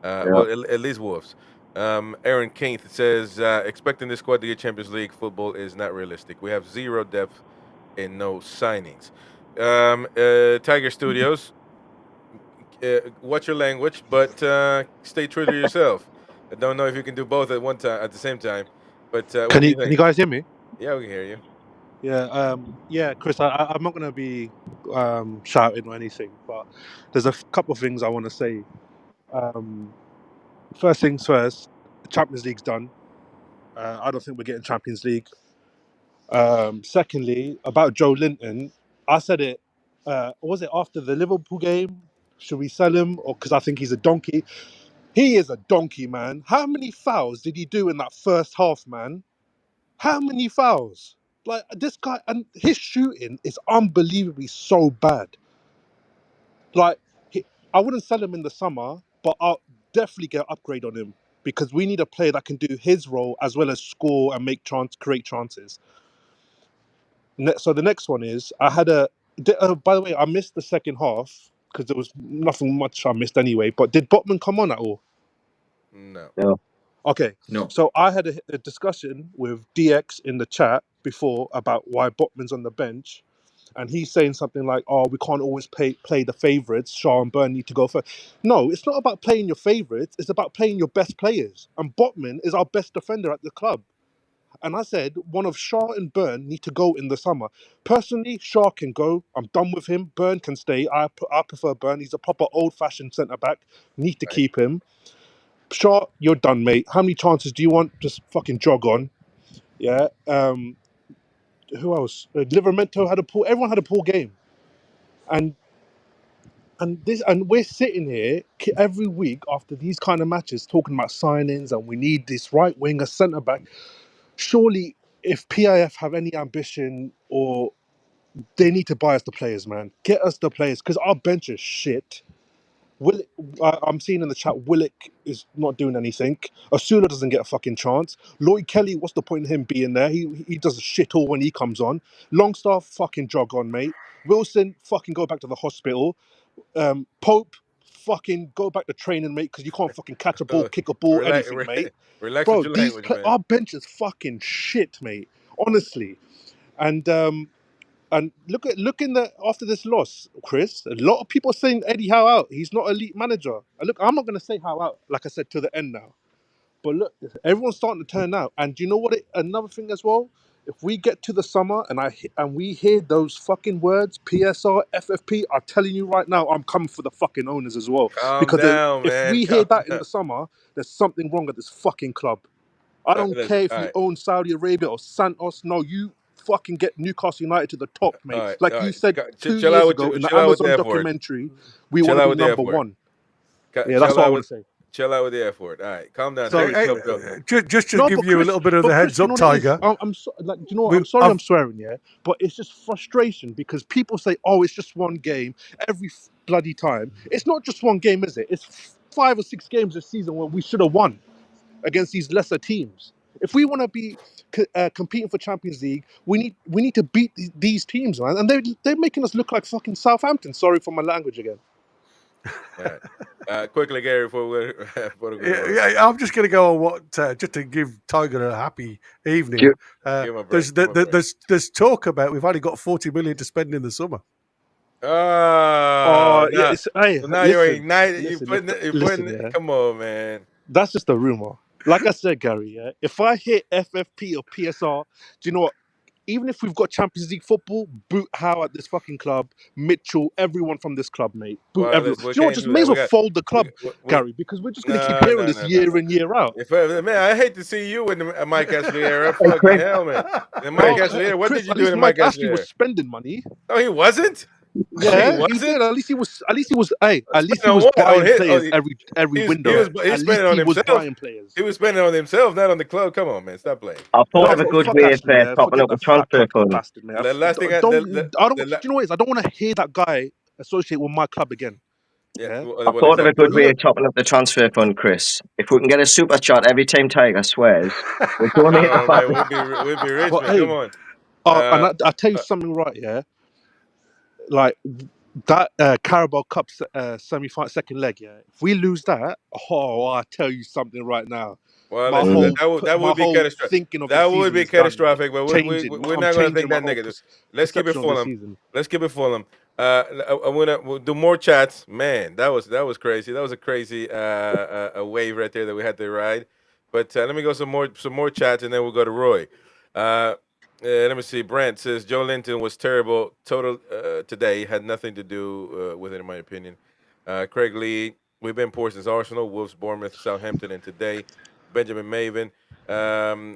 Well, at least Wolves. Aaron Keith says, expecting this squad to get Champions League football is not realistic. We have zero depth and no signings. Tiger Studios, watch your language, but stay true to yourself. I don't know if you can do both at the same time. But Can you guys hear me? Yeah, we can hear you. Yeah, Chris. I'm not gonna be shouting or anything, but there's a couple of things I want to say. First things first, the Champions League's done. I don't think we're getting Champions League. Secondly, about Joe Linton, I said it. Was it after the Liverpool game? Should we sell him, or because I think he's a donkey? He is a donkey, man. How many fouls did he do in that first half, man? How many fouls? Like, this guy, and his shooting is unbelievably so bad. Like, I wouldn't sell him in the summer, but I'll definitely get an upgrade on him, because we need a player that can do his role as well as score and create chances. So the next one is, I had by the way, I missed the second half because there was nothing much I missed anyway. But did Botman come on at all? No. Okay. No. So I had a discussion with DX in the chat before about why Botman's on the bench, and he's saying something like, "Oh, we can't always play the favourites. Shaw and Burn need to go first." No, it's not about playing your favourites. It's about playing your best players. And Botman is our best defender at the club. And I said one of Shaw and Burn need to go in the summer. Personally, Shaw can go. I'm done with him. Burn can stay. I prefer Burn. He's a proper old-fashioned centre-back. Need to keep him. Shaw, you're done, mate. How many chances do you want? Just fucking jog on. Yeah. Who else? Livermento had a poor. Everyone had a poor game, and and we're sitting here every week after these kind of matches talking about signings and we need this right winger, centre back. Surely, if PIF have any ambition, or they need to buy us the players, man. Get us the players, because our bench is shit. Will I'm seeing in the chat, Willick is not doing anything. Osula doesn't get a fucking chance. Lloyd Kelly, what's the point in him being there? He does a shit all when he comes on. Longstaff, fucking jog on, mate. Wilson, fucking go back to the hospital. Pope, fucking go back to training, mate, because you can't fucking catch a ball, kick a ball, Relax, anything, mate. relax Bro, with your language, man. our bench is fucking shit, mate. Honestly. And look in the after this loss, Chris. A lot of people are saying Eddie Howe out. He's not elite manager. And look, I'm not gonna say Howe out, like I said, to the end now. But look, everyone's starting to turn out. And do you know what? Another thing as well. If we get to the summer and we hear those fucking words, PSR, FFP, I'm telling you right now, I'm coming for the fucking owners as well. Calm Because down, if man. we hear Calm that in down. the summer, there's something wrong at this fucking club. I don't care if all you right, own Saudi Arabia or Santos. No, you fucking get Newcastle United to the top, mate. all right, Like all you right. said two Chill out years with ago in the chill out with the Amazon F word. documentary, we Chill want to out be with the F number word. one. Yeah, that's Chill what I out want with to say. chill out with the F word. All right, calm down. So, Take a chill pill. just to No, give but you a Chris, little bit of the heads you up, know what it is? Tiger. I'm so, like, you know what? I'm sorry, I'm swearing, yeah, but it's just frustration because people say, "Oh, it's just one game every bloody time." It's not just one game, is it? It's 5 or 6 games this season where we should have won against these lesser teams. If we want to be competing for Champions League, we need to beat these teams, man. And they're making us look like fucking Southampton. Sorry for my language again. All right. Quickly, Gary, before we Yeah, I'm just going to go on what just to give Tiger a happy evening. You- give him a break. There's talk about we've only got 40 million to spend in the summer. Oh, Yeah, it's, hey, so now you're listen, igniting. listen, yeah. Come on, man. That's just a rumor. Like I said, Gary, yeah, if I hit FFP or PSR, do you know what? Even if we've got Champions League football, boot Howe at this fucking club, Mitchell, everyone from this club, mate. Boot Well, everyone. we Do you know what? can't Just do may that. as well fold the club, we- Gary, because we're just going to keep No, hearing no, this no, year no. in, year out. Man, I hate to see you in the Mike Ashley era. Hey, Fucking Chris. hell, man. The Mike Well, Ashley era. What Chris, did you at do in least the Mike Mike Ashley Ashley was era? spending money. No, he wasn't. Yeah, he he did. wasn't. At least he was. At least he was. Hey, at least he Spending on was what? On buying his, players he every was window. he's At spending least on he was himself. buying players. He was spending on himself, not on the club. Come on, man. Stop playing. I thought No, of a but good fuck way of Ashley, yeah. topping Forget up the that fat transfer cunt fund. bastard, man. The last thing, I don't. Do you know what it is? I don't want to hear that guy associate with my club again. yeah. Yeah. I thought of a good But way look, of topping up the transfer fund, Chris. If we can get a super chat every time Tiger swears, we'll donate the Oh fund. man, we'll be rich, but man. Come hey, on. and Uh, I tell you uh, something right, yeah. Like that Carabao Cup semi-final second leg, yeah. If we lose that, oh, I tell you something right now. well, My listen, Mm. that my would be whole catastrophic. thinking of the That would season be is done, man. catastrophic, but we're I'm not going to changing think my that whole negative. Let's keep it perception of the Fulham. season. Let's keep it Fulham. We'll do more chats. Man, that was crazy. That was a crazy a wave right there that we had to ride. But let me go some more chats, and then we'll go to Roy. Let me see. Brent says Joe Linton was terrible. Total today had nothing to do with it, in my opinion. Craig Lee, we've been poor since Arsenal, Wolves, Bournemouth, Southampton, and today. Benjamin Maven,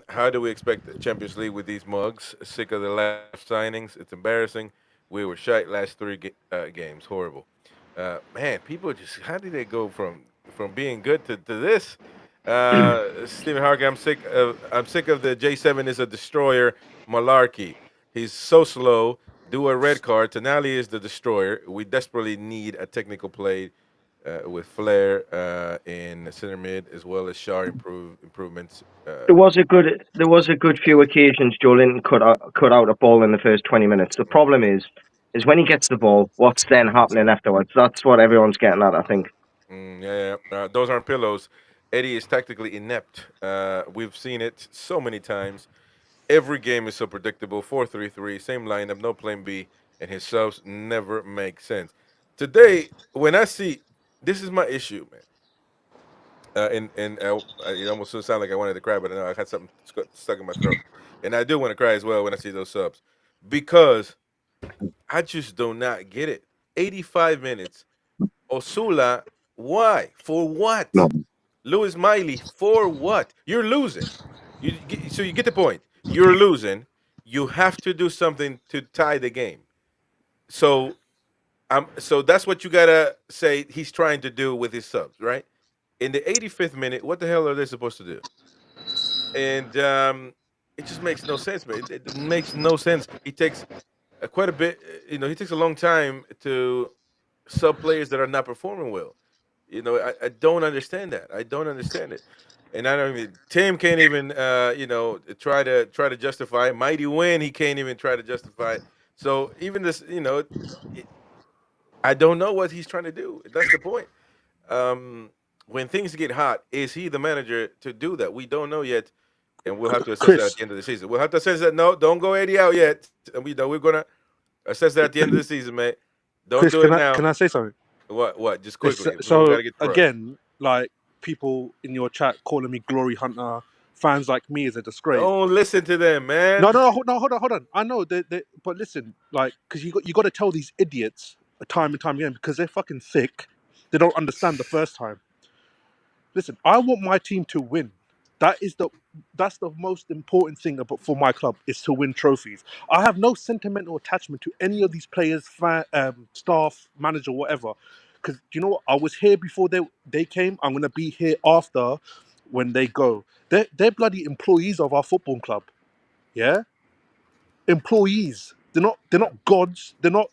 how do we expect the Champions League with these mugs? Sick of the last signings. It's embarrassing. We were shite last 3 games. Horrible. Man, people just how did they go from being good to this? Stephen Harker, I'm sick of the J7 is a destroyer malarkey. He's so slow. Do a red card. Tonali is the destroyer. We desperately need a technical play with Flair in center mid as well as Shaw improvements. There was a good few occasions Joe Linton cut out a ball in the first 20 minutes. The problem is when he gets the ball, what's then happening afterwards? That's what everyone's getting at, I think. Yeah. Those aren't pillows. Eddie is tactically inept. We've seen it so many times. Every game is so predictable. 4-3-3, same lineup, no plan B, and his subs never make sense. Today, when I see, this is my issue, man. It almost sounded like I wanted to cry, but I had something stuck in my throat, and I do want to cry as well when I see those subs, because I just do not get it. 85 minutes, Osula, why? For what? No. Lewis Miley, for what? You're losing. So you get the point. You're losing. You have to do something to tie the game. So So that's what you gotta say he's trying to do with his subs, right? In the 85th minute, what the hell are they supposed to do? And it just makes no sense, man. It makes no sense. He takes quite a bit. He takes a long time to sub players that are not performing well. I don't understand that. I don't understand it. And I don't even Tim can't even try to justify it. Mighty Win, he can't even try to justify it. So even this, it, I don't know what he's trying to do. That's the point. Um, when things get hot, is he the manager to do that? We don't know yet, and we'll have to assess that at Chris, the end of the season. We'll have to assess that. No, don't go 80 out yet. And we're gonna assess that at the end of the season, mate. Don't Chris, do it now. can I say something? What? Just It's, quickly. We so gotta get to Roy. again, like people in your chat calling me glory hunter, fans like me is a disgrace. Don't listen to them, man. No, hold on. I know but listen, like, because you got to tell these idiots time and time again because they're fucking thick. They don't understand the first time. Listen, I want my team to win. That's the most important thing for my club is to win trophies. I have no sentimental attachment to any of these players, staff, manager, whatever. Because you know what, I was here before they came. I'm gonna be here after when they go. They're bloody employees of our football club. Yeah, employees. They're not gods. They're not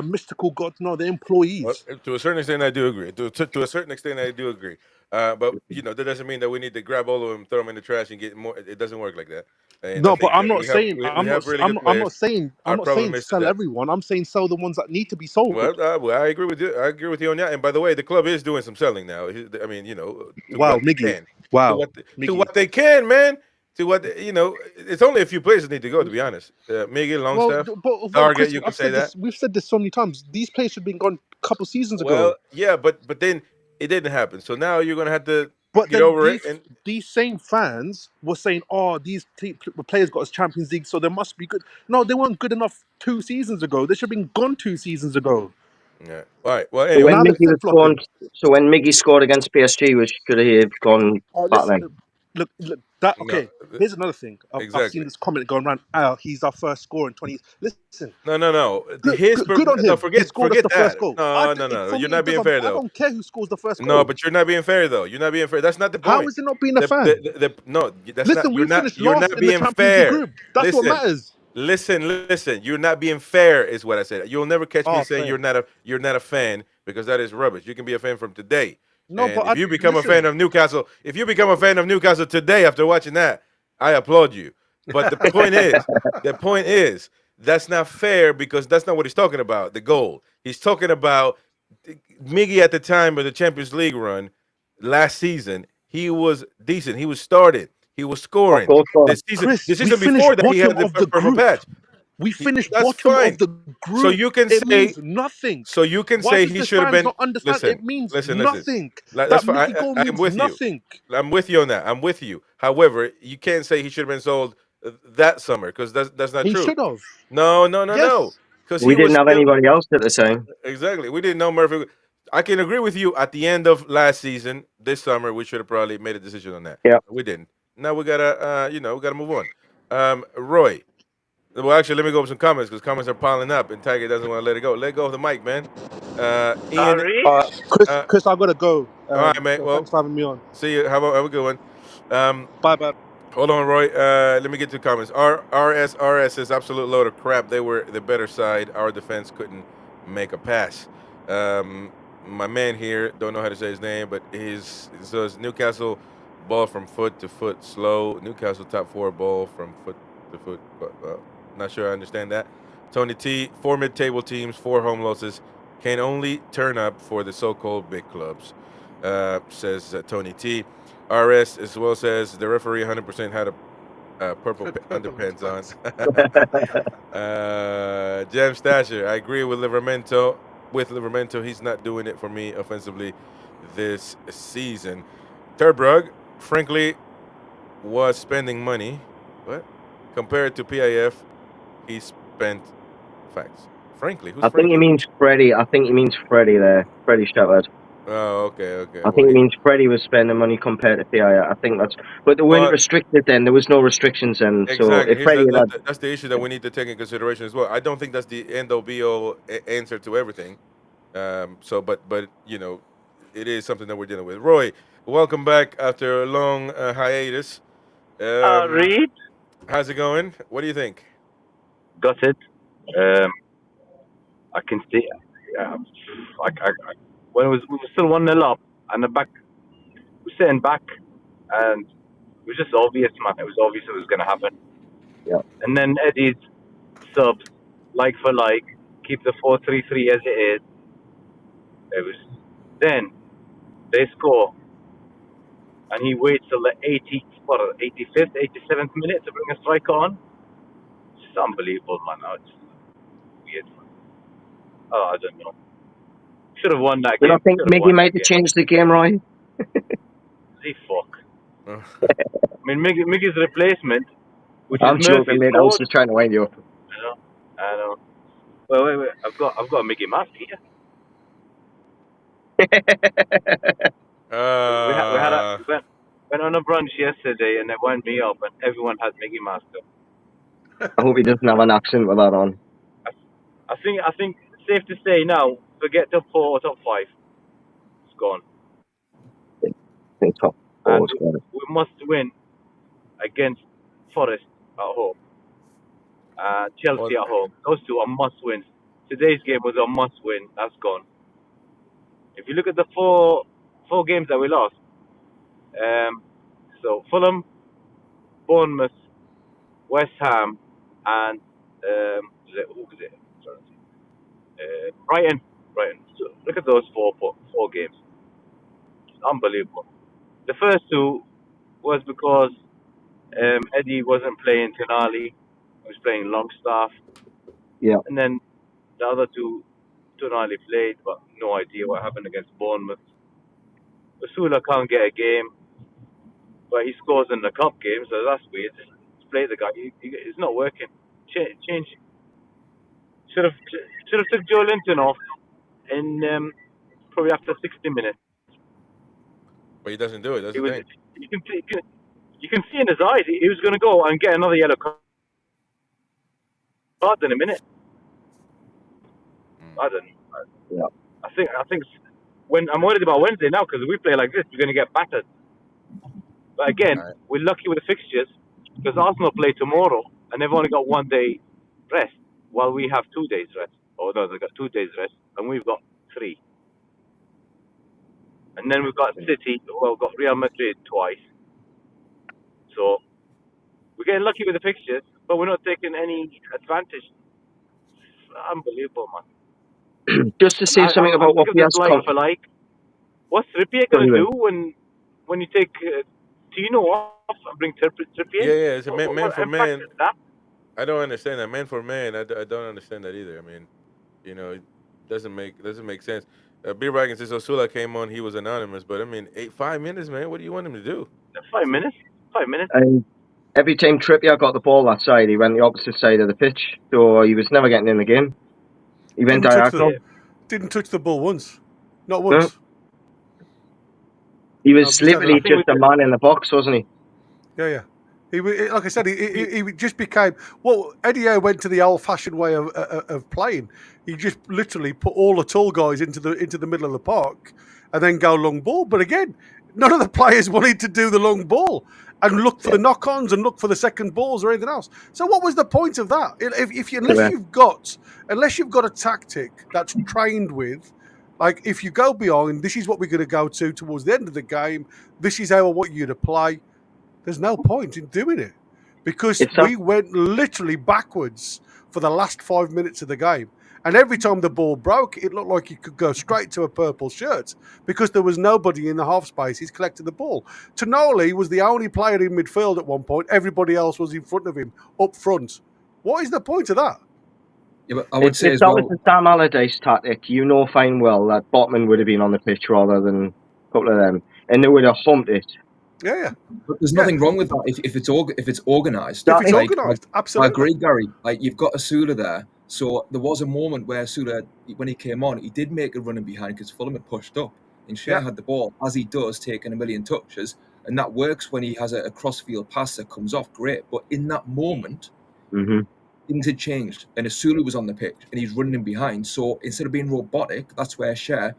mystical gods. No, they're Well, employees. to a certain extent, I do agree. To a certain extent, I do agree. But that doesn't mean that we need to grab all of them, throw them in the trash, and get more. It doesn't work like that. And I No, but think I'm that not saying we have really good I'm players. not saying Our problem is sell that. everyone. I'm saying sell the ones that need to be sold. Well, I agree with you. I agree with you on that. And by the way, the club is doing some selling now. I mean, to Wow, what they Miggy. can, Wow, to Miggy. what they can, man. To what it's only a few players that need to go. To be honest, Miguel Well, Longstaff, but Target, Chris, you can say that. we've said this so many times. These players should have been gone a couple seasons ago. Well, yeah, but then it didn't happen. So now you're gonna have to But get then over it. And these same fans were saying, "Oh, these players got us Champions League, so they must be good." No, they weren't good enough 2 seasons ago. They should have been gone 2 seasons ago. yeah, all right. Well, So anyway, when Now they're Mickey flip was scoring, flopping. so when Mickey scored against PSG, should he have gone Oh, back listen, then? look. That no, okay? Here's another thing. I've seen exactly. this comment going around. He's our first scorer in 20. Listen, No. good on No, him. He scored us forget the first that. goal. No. For You're me, it not being doesn't. fair I though. don't care who scores the first No, goal. but you're not being fair though. You're not being fair. That's not the How point. is it not being a fan? No, that's not. Listen, we finished You're last not in the being Champions League fair. group. That's what Listen, matters. listen. You're not being fair, is what I said. You'll never catch me Oh, saying fair. you're not a fan because that is rubbish. You can be a fan from today, No, and but if you become a fan of Newcastle, today after watching that, I applaud you. But the point is, that's not fair because that's not what he's talking about. The goal. He's talking about Miggy at the time of the Champions League run last season. He was decent. He was started. He was Of scoring. course, Chris, The we season finished before that, he bottom had the of the purple group. patch. We finished That's bottom fine. of the So group. you can It say. means nothing. So you can Why say does he the should have fans been. not understand? Listen, It means listen. nothing. That's That fine. Mickey goal I'm means with you. nothing. I'm with you on that. I'm with you. However, you can't say he should have been sold that summer because that's not He true. should have. No. Yes. Because we he was didn't have still anybody else at the time. exactly. We didn't know Murphy. I can agree with you. At the end of last season, this summer, we should have probably made a decision on that. Yeah. We didn't. Now we gotta, we gotta move on. Roy. Well, actually, let me go over some comments because comments are piling up, and Tiger doesn't want to let it go. Let go of the mic, man. Ian. Sorry. Chris, I gotta go. All right, mate. So Well, thanks for having me on. see you. Have a good one. Bye. Hold on, Roy. Let me get to the comments. RSRS says absolute load of crap. They were the better side. Our defense couldn't make a pass. My man here, don't know how to say his name, but it's Newcastle ball from foot to foot slow. Newcastle top 4 ball from foot to foot. Not sure I understand that. Tony T, 4 mid-table teams, 4 home losses, can only turn up for the so-called big clubs, says Tony T. RS as well says the referee 100% had a purple underpants on. Jam Stasher, I agree with Livermento. He's not doing it for me offensively this season. Terbrug, frankly, was spending money. What? Compared to PIF, he spent facts. Frankly, who's I think he frankly? means Freddie. I think he means Freddie there. Freddie Shepherd. Oh, okay. I Well, think it means Freddie was spending money compared to Thea. I think that's, but they weren't but restricted then. There was no restrictions then. So exactly. if Freddie had, That's the issue that we need to take in consideration as well. I don't think that's the end all be all answer to everything. So, but you know, it is something that we're dealing with. Roy, welcome back after a long hiatus. Reed, How's it going? What do you think? got it. Um, I can see. When we were still 1-0 up, and the back, we were sitting back, and it was just obvious, man. It was obvious it was going to happen. Yeah. And then Eddie's subs, like for like, keep the 4-3-3 as it is. It was then they score, and he waits till the 85th, 87th minute to bring a striker on. It's just unbelievable, man. It's weird. Oh, I don't know. Should have won that do you game. not think Should have Miggy won might that have game. changed the game, Roy? See, fuck. I mean, Miggy's replacement, which I'm is joking, Murphy, mate. I was scored. just trying to wind you up. I know. Well, wait. I've got a Miggy mask here. We went on a brunch yesterday, and it wound me up, and everyone had Miggy mask up. I hope he doesn't have an accent with that on. I think it's safe to say now, forget top 4 or top 5. It's gone. I think top And four's got it. we must win against Forest at home. Chelsea Well, at home. Those two are must wins. Today's game was a must win. That's gone. If you look at the four games that we lost, so Fulham, Bournemouth, West Ham, and who was it? Sorry. Brighton. So look at those four games. It's unbelievable. The first two was because Eddie wasn't playing Tonali. He was playing Longstaff. Yeah. And then the other two, Tonali played, but no idea what happened against Bournemouth. Usula can't get a game, but he scores in the cup game, so that's weird. Just play the guy. It's not working. Change. Should have took Joe Linton off in probably after 60 minutes. but he doesn't do it. That's the thing. You can see in his eyes he was going to go and get another yellow card in a minute. I don't know. Yeah. I think when I'm worried about Wednesday now because if we play like this, we're going to get battered. But again, Right. we're lucky with the fixtures because Arsenal play tomorrow and they've only got 1 day rest while we have 2 days rest. Oh no, they've got 2 days rest and we've got 3. And then we've got City. Well, we've got Real Madrid twice. So we're getting lucky with the fixtures, but we're not taking any advantage. It's unbelievable, man. Just to say something about what sick of we this asked. like for like. What's Trippier going to do when you take Tino off and bring Trippier? Yeah. It's a man for impact man. is that? I don't understand that. Man for man, I don't understand that either. I mean, you know, it doesn't make sense. B Raggins says Osula came on, he was anonymous, but I mean, 5 minutes, man. What do you want him to do? 5 minutes. 5 minutes. And every time Trippier got the ball that side, he went the opposite side of the pitch, so he was never getting in the game. He went diagonal. Didn't touch the ball once. Not once. He was No, literally just a man in the box, wasn't he? Yeah. He, like I said, he just became. Well, Eddie Howe went to the old-fashioned way of playing. He just literally put all the tall guys into the middle of the park, and then go long ball. But again, none of the players wanted to do the long ball and look for the knock-ons and look for the second balls or anything else. So what was the point of that? Unless you've got a tactic that's trained with. Like, if you go behind, this is what we're going to go to towards the end of the game. This is how I want you to play. There's no point in doing it because we went literally backwards for the last 5 minutes of the game. And every time the ball broke, it looked like you could go straight to a purple shirt because there was nobody in the half spaces collecting the ball. Tonali was the only player in midfield at one point. Everybody else was in front of him, up front. What is the point of that? Yeah, but I would say if as that well. was the Sam Allardyce tactic, you know fine well that Botman would have been on the pitch rather than a couple of them, and they would have humped it. Yeah. But there's nothing wrong with that if it's organised. If it's organised, absolutely. I agree, Gary. Like, you've got Asula there. So there was a moment where Asula, when he came on, he did make a running behind because Fulham had pushed up. And Cher Yeah. had the ball, as he does, taking a million touches. And that works when he has a cross-field pass that comes off, great. But in that moment, things had changed. And Asulu was on the pitch, and he's running behind. So instead of being robotic, that's where Cher,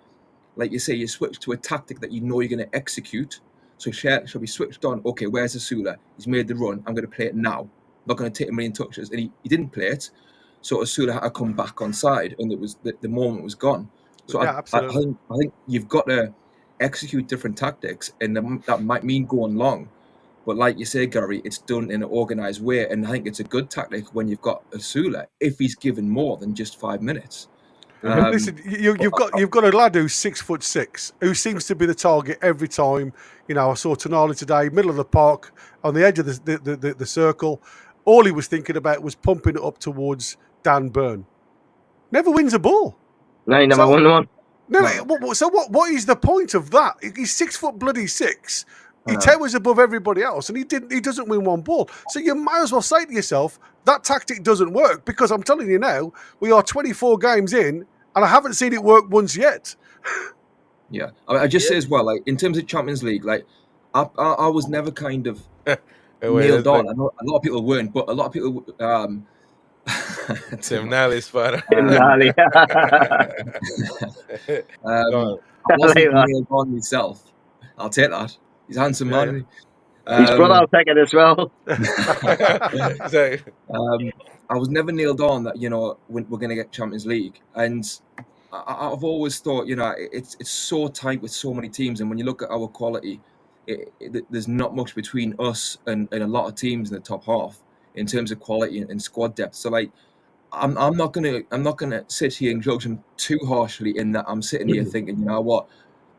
like you say, you switch to a tactic that you know you're going to execute. So Cher shall be switched on. Okay, where's Asula? He's made the run. I'm going to play it now. I'm not going to take a million touches. And he didn't play it. So Asula had to come back on side, and it was the moment was gone. So Yeah, absolutely. I think you've got to execute different tactics, and that might mean going long. But like you say, Gary, it's done in an organised way, and I think it's a good tactic when you've got Asula if he's given more than just 5 minutes. Listen, you've got a lad who's 6'6", who seems to be the target every time. You know, I saw Tonali today, middle of the park, on the edge of the circle. All he was thinking about was pumping it up towards Dan Burn. Never wins a ball. No, he never won one. No. So what is the point of that? He's 6'6". He towers above everybody else, and he doesn't win one ball. So you might as well say to yourself, that tactic doesn't work, because I'm telling you now, we are 24 games in, and I haven't seen it work once yet. Yeah, I just say as well, like in terms of Champions League, like I was never kind of nailed on. I know a lot of people weren't, but a lot of people. Tim Nally's father. Nally. I wasn't nailed on myself. I'll take that. He's a handsome man. His brother, I'll take it as well. I was never nailed on that, you know, we're going to get Champions League. And I've always thought, you know, it's so tight with so many teams. And when you look at our quality, there's not much between us and a lot of teams in the top half in terms of quality and squad depth. So, like, I'm not gonna sit here and judge them too harshly in that I'm sitting here thinking, you know what,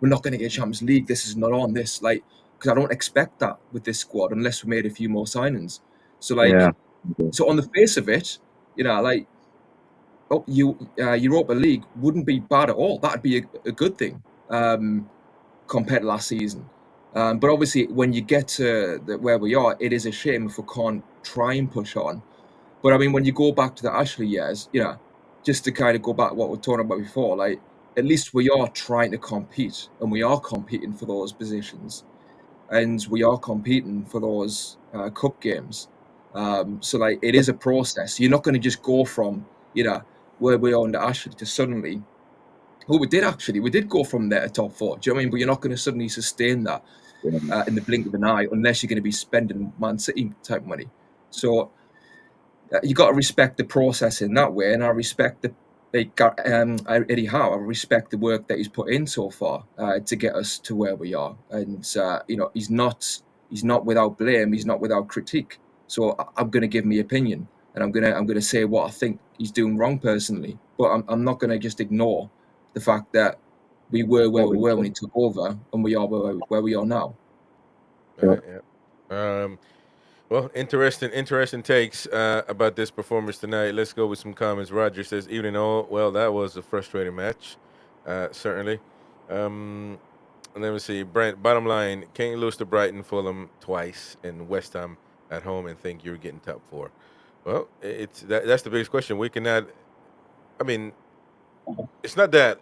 we're not going to get Champions League. This is not on this, like, because I don't expect that with this squad unless we made a few more signings. So, like, so on the face of it, you know, like, Europa League wouldn't be bad at all. That'd be a good thing compared to last season. But obviously, when you get to where we are, it is a shame if we can't try and push on. But I mean, when you go back to the Ashley years, you know, just to kind of go back to what we were talking about before, like, at least we are trying to compete, and we are competing for those positions, and we are competing for those cup games. So, like, it is a process. You're not going to just go from, you know, where we are under Ashley to suddenly. Well, we did go from there to top 4. Do you know what I mean? But you're not going to suddenly sustain that in the blink of an eye unless you're going to be spending Man City type money. So you got to respect the process in that way, and I respect Eddie Howe. I respect the work that he's put in so far to get us to where we are, and you know, he's not without blame. He's not without critique. So I'm going to give my opinion, and I'm going to say what I think he's doing wrong personally. But I'm not going to just ignore the fact that we were where we were when he took over, and we are where we are now. Yeah. Well, interesting takes about this performance tonight. Let's go with some comments. Roger says, "Evening all. Well, that was a frustrating match, certainly." And let me see. Brent, bottom line, can't lose to Brighton, Fulham twice, and West Ham at home, and think you're getting top 4. Well, that's the biggest question. We cannot. I mean, it's not that.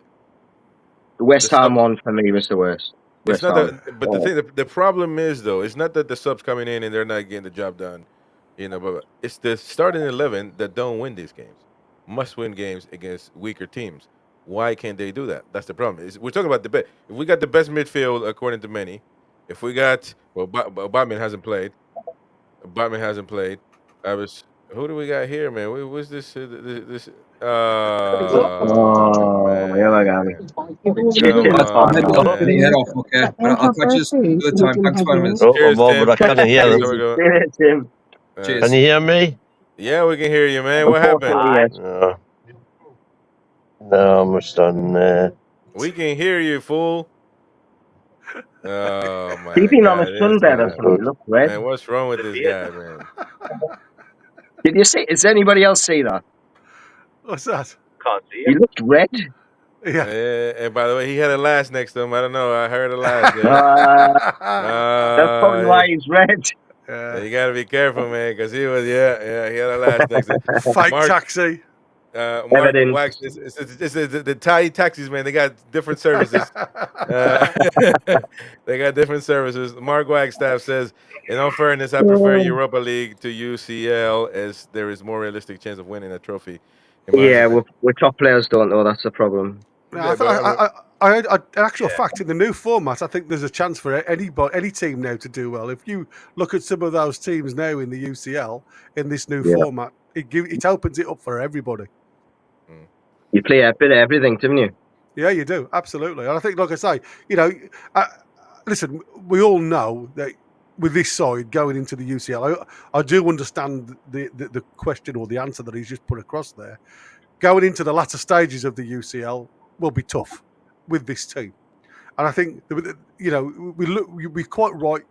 The West Ham one for me was the worst. It's not that, but the problem is, though, it's not that the subs coming in and they're not getting the job done, you know, but it's the starting 11 that don't win these games, must win games against weaker teams. Why can't they do that? That's the problem. We're talking about the best. If we got the best midfield according to many, if we got Botman hasn't played. Who do we got here, man? What's this? This. Head off, okay. I'll catch you another time. Thanks for having us. Cheers, but I can't hear Tim. Cheers. Can you hear me? Yeah, we can hear you, man. What happened? No, I'm done. We can hear you, fool. Oh my He's been on God, a sunbed or something. Look, red. Man, what's wrong with this guy, man? Did you see? Does anybody else see that? What's that? Can't see He him. looked red. Yeah. And by the way, he had a lash next to him. I don't know. I heard a lash there. That's probably why he's red. You got to be careful, man, because he was, he had a lash next to him. Fake taxi. Mark Evidence. Wax, it's the Thai taxis, man. They got different services. Uh, they got different services. Mark Wagstaff says, in all fairness, I prefer Europa League to UCL as there is more realistic chance of winning a trophy. In my Yeah, honest we're top players don't know. That's the problem. No, yeah, but I mean, in actual fact, in the new format, I think there's a chance for any team now to do well. If you look at some of those teams now in the UCL in this new Yeah. format, it opens it up for everybody. You play a bit of everything, don't you? Yeah, you do absolutely. And I think, like I say, listen, we all know that with this side going into the UCL, I do understand the question or the answer that he's just put across there. Going into the latter stages of the UCL will be tough with this team, and I think we're quite right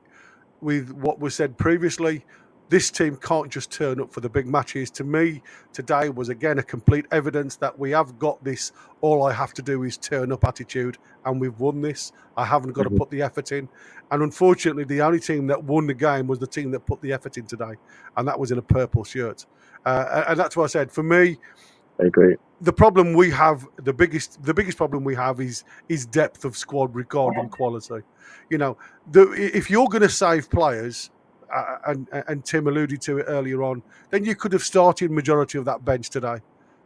with what was said previously. This team can't just turn up for the big matches. To me, today was again a complete evidence that we have got this. All I have to do is turn up attitude, and we've won this. I haven't got to put the effort in. And unfortunately, the only team that won the game was the team that put the effort in today, and that was in a purple shirt. And that's what I said. For me, I agree. the problem we have, the biggest problem we have is depth of squad regarding quality. If you're going to save players, and Tim alluded to it earlier on, then you could have started majority of that bench today,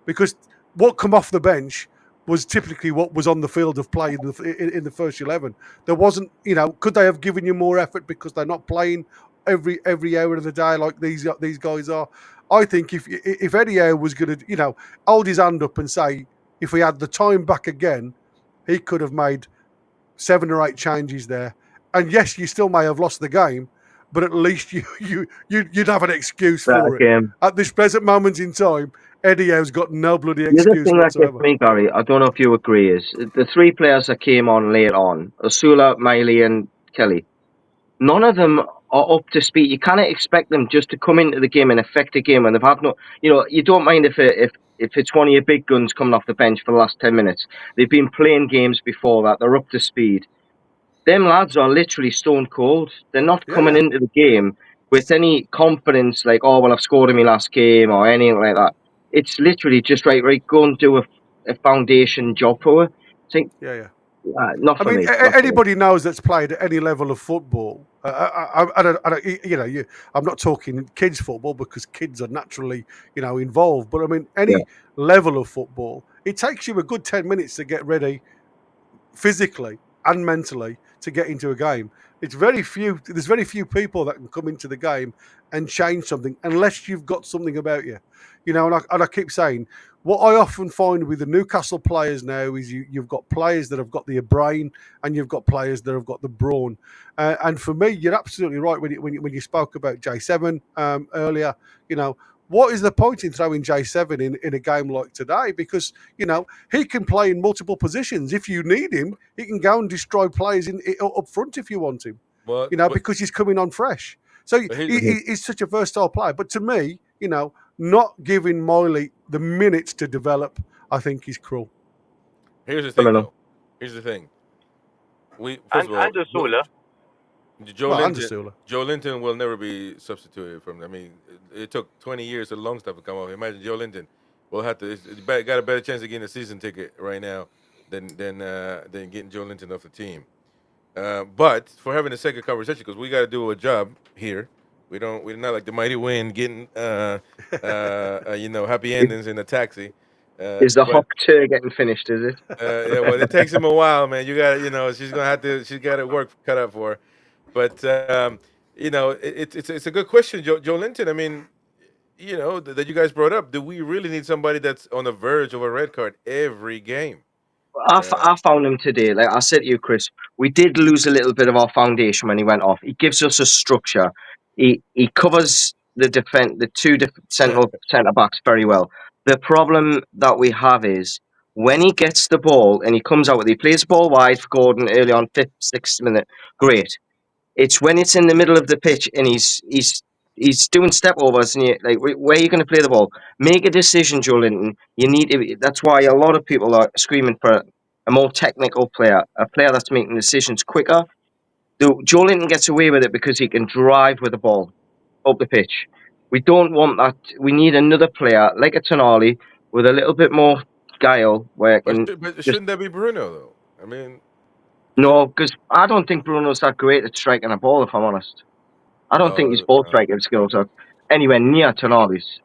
because what come off the bench was typically what was on the field of play in the first 11. There wasn't, could they have given you more effort because they're not playing every hour of the day like these guys are? I think if Eddie Howe was going to, hold his hand up and say, if we had the time back again, he could have made 7 or 8 changes there. And yes, you still may have lost the game, but at least you'd have an excuse for it. Game. At this present moment in time, Eddie Howe's got no bloody The other excuse thing that gets whatsoever. me, Gary, I don't know if you agree, is the 3 players that came on late on, Osula, Miley, and Kelly. None of them are up to speed. You cannot expect them just to come into the game and affect the game when they've had no. You don't mind if it's one of your big guns coming off the bench for the last 10 minutes. They've been playing games before that. They're up to speed. Them lads are literally stone cold. They're not coming into the game with any confidence, like, oh, well, I've scored in my last game or anything like that. It's literally just right, go and do a foundation job for her. Not for me. Anybody knows that's played at any level of football. I'm not talking kids football because kids are naturally, involved. But I mean, any level of football, it takes you a good 10 minutes to get ready, physically and mentally, to get into a game. There's very few people that can come into the game and change something unless you've got something about you. And I keep saying, what I often find with the Newcastle players now is you've got players that have got the brain and you've got players that have got the brawn. And for me, you're absolutely right when you spoke about J7 earlier. What is the point in throwing J7 in a game like today? Because, he can play in multiple positions. If you need him, he can go and destroy players up front if you want him. Because he's coming on fresh. So he's such a versatile player. But to me, not giving Miley the minutes to develop, I think is cruel. Here's the thing, though. Here's the thing. Joe Linton will never be substituted from. I mean, it took 20 years for Longstaff to come off. Imagine Joe Linton will have to. Got a better chance of getting a season ticket right now than getting Joe Linton off the team. But for having a second conversation, because we got to do a job here. We're not like the mighty wind getting happy endings in a taxi. Is the hop tour getting finished? Is it? Yeah, well, it takes him a while, man. You got she's gonna have to. She's got work cut out for her. But it's a good question, Joe Linton. I mean, that you guys brought up. Do we really need somebody that's on the verge of a red card every game? I found him today. Like I said to you, Chris, we did lose a little bit of our foundation when he went off. He gives us a structure. He covers the two centre backs very well. The problem that we have is when he gets the ball and he comes out with, he plays the ball wide for Gordon early on, 5th, 6th minute. Great. It's when it's in the middle of the pitch and he's doing step overs and where are you going to play the ball? Make a decision, Joe Linton. You need to. That's why a lot of people are screaming for a more technical player, a player that's making decisions quicker. Joe Linton gets away with it because he can drive with the ball up the pitch. We don't want that. We need another player like a Tonali with a little bit more guile, where I can But just shouldn't that be Bruno though? I mean, no, because I don't think Bruno's that great at striking a ball. If I'm honest, I don't think his ball striking skills are anywhere near Tonali's.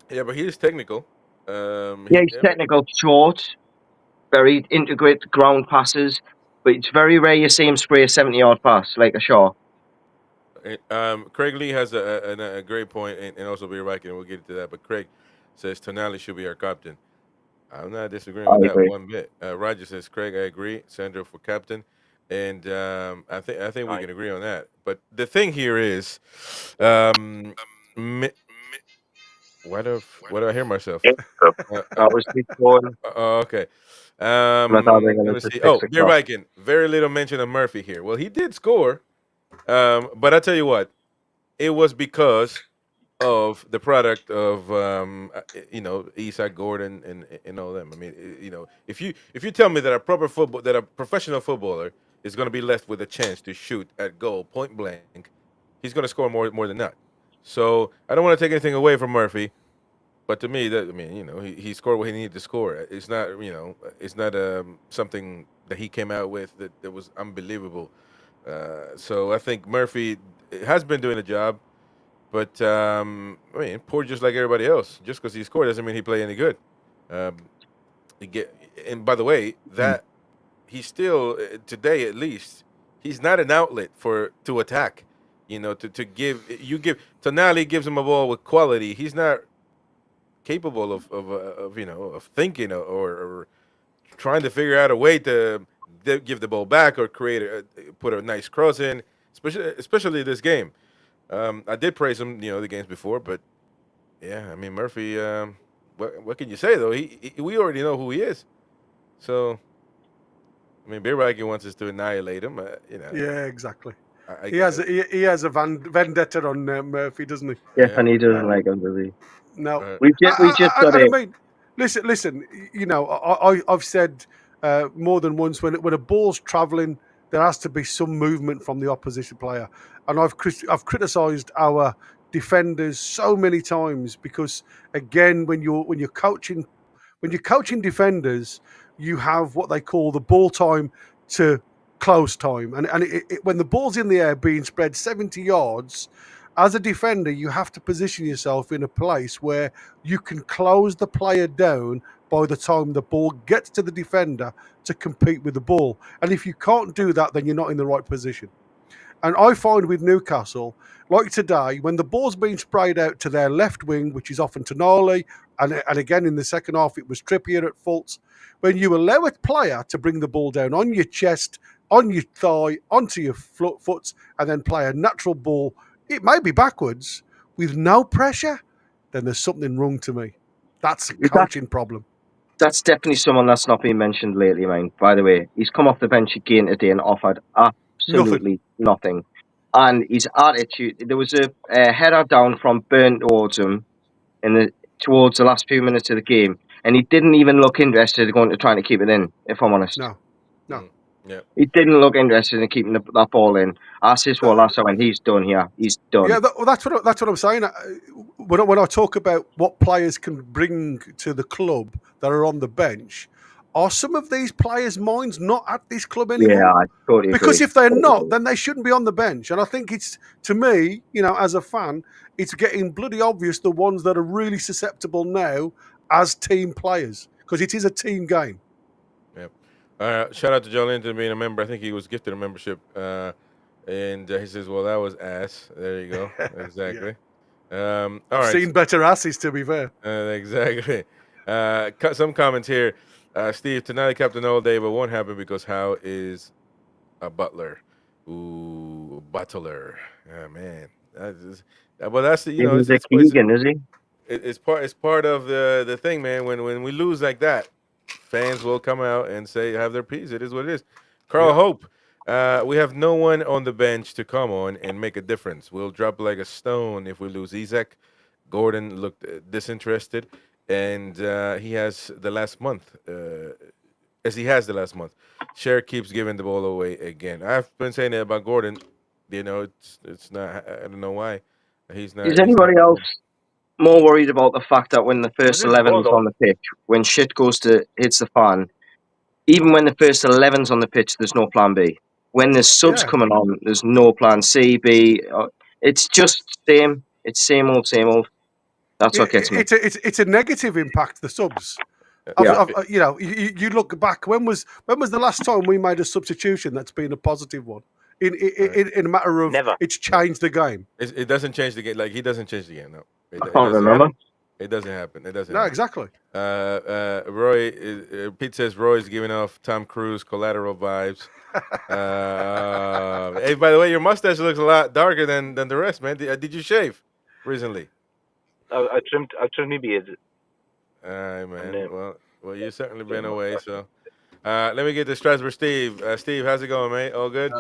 yeah, but he is technical. Yeah, he's technical, short, very integrated ground passes, but it's very rare you see him spray a 70-yard pass like a Shaw. Craig Lee has a great point, and also be right, and we'll get into that. But Craig says Tonali should be our captain. I'm not disagreeing I with that agree. one bit. Roger says Craig, I agree. Sandro for captain, and I think we can agree on that. But the thing here is, mi- why do I hear myself? That was his one. Okay. I thought they were Let going me to see. fix Oh, the Beer clock. Viking. Very little mention of Murphy here. Well, he did score, but I tell you what, it was because of the product of Isaac Gordon and all them. I mean, if you tell me that a professional footballer is going to be left with a chance to shoot at goal point blank, he's going to score more than that. So I don't want to take anything away from Murphy, but to me, he scored what he needed to score. It's not something that he came out with that was unbelievable. So I think Murphy has been doing a job. But I mean, poor just like everybody else. Just because he scored doesn't mean he played any good. Um, and by the way, that he's still today at least he's not an outlet to attack. To give Tonali gives him a ball with quality. He's not capable of thinking or trying to figure out a way to give the ball back or put a nice cross in, especially this game. I did praise him, the games before, but yeah, I mean Murphy. What can you say though? We already know who he is. So I mean, Beer Viking wants us to annihilate him. Yeah, exactly. I He has a vendetta on Murphy, doesn't he? Yes, yeah. and he doesn't like him, does he? No, We just got and I it. mean, listen. I've said more than once when a ball's travelling, there has to be some movement from the opposition player, and I've criticised our defenders so many times because again, when you're coaching defenders, you have what they call the ball time to close time, and when the ball's in the air being spread 70 yards. As a defender, you have to position yourself in a place where you can close the player down by the time the ball gets to the defender to compete with the ball. And if you can't do that, then you're not in the right position. And I find with Newcastle, like today, when the ball's being sprayed out to their left wing, which is often Tonali, and again in the second half, it was Trippier at fault. When you allow a player to bring the ball down on your chest, on your thigh, onto your foot, and then play a natural ball, it may be backwards with no pressure, then there's something wrong to me. That's a coaching problem. That's definitely someone that's not been mentioned lately, man. By the way, he's come off the bench again today and offered Nothing. absolutely nothing. And his attitude, there was a header down from Burn towards him towards the last few minutes of the game, and he didn't even look interested in going to trying to keep it in, if I'm honest. No. Yeah. He didn't look interested in keeping that ball in. I says, well, last time, he's done here. He's done. Yeah, that's what I'm saying. When I talk about what players can bring to the club that are on the bench, are some of these players' minds not at this club anymore? Yeah, I totally Because agree. if they're not, then they shouldn't be on the bench. And I think it's, to me, as a fan, it's getting bloody obvious the ones that are really susceptible now as team players because it is a team game. Yeah. Shout out to Joe Linton being a member. I think he was gifted a membership. And he says, "Well, that was ass." There you go. Exactly. All I've right. seen better asses, to be fair. Exactly. Some comments here. Steve, tonight captain all day, but won't happen because Howe is a butler. Ooh, butler. Oh, man. That's the He's a Keegan, is he? it's part of the thing, man. When we lose like that, fans will come out and have their piece. It is what it is. Carl Yeah. Hope. We have no one on the bench to come on and make a difference. We'll drop like a stone if we lose Isaac. Gordon looked disinterested, and he has the last month. As he has the last month, Cher keeps giving the ball away again. I've been saying that about Gordon. It's not. I don't know why. He's not. Is anybody else more worried about the fact that when the first Was it 11's Bolo? on the pitch, when shit hits the fan, even when the first 11's on the pitch, there's no plan B. When there's subs Yeah. coming on, there's no plan C, B. It's just same. It's same old, same old. That's what gets me. It's a negative impact. The subs. Yeah. You know, you look back. When was the last time we made a substitution that's been a positive one? In a matter of Never. it's changed the game. It doesn't change the game. Like he doesn't change the game. No, I can't remember. It doesn't happen. It doesn't. No, happen. exactly. Roy, Pete says Roy's giving off Tom Cruise collateral vibes. Hey, by the way, your mustache looks a lot darker than the rest, man. Did you shave recently? I trimmed my beard. All right, And man. then- Well, you've certainly been away. So, let me get to Strasbourg, Steve. Steve, how's it going, mate? All good?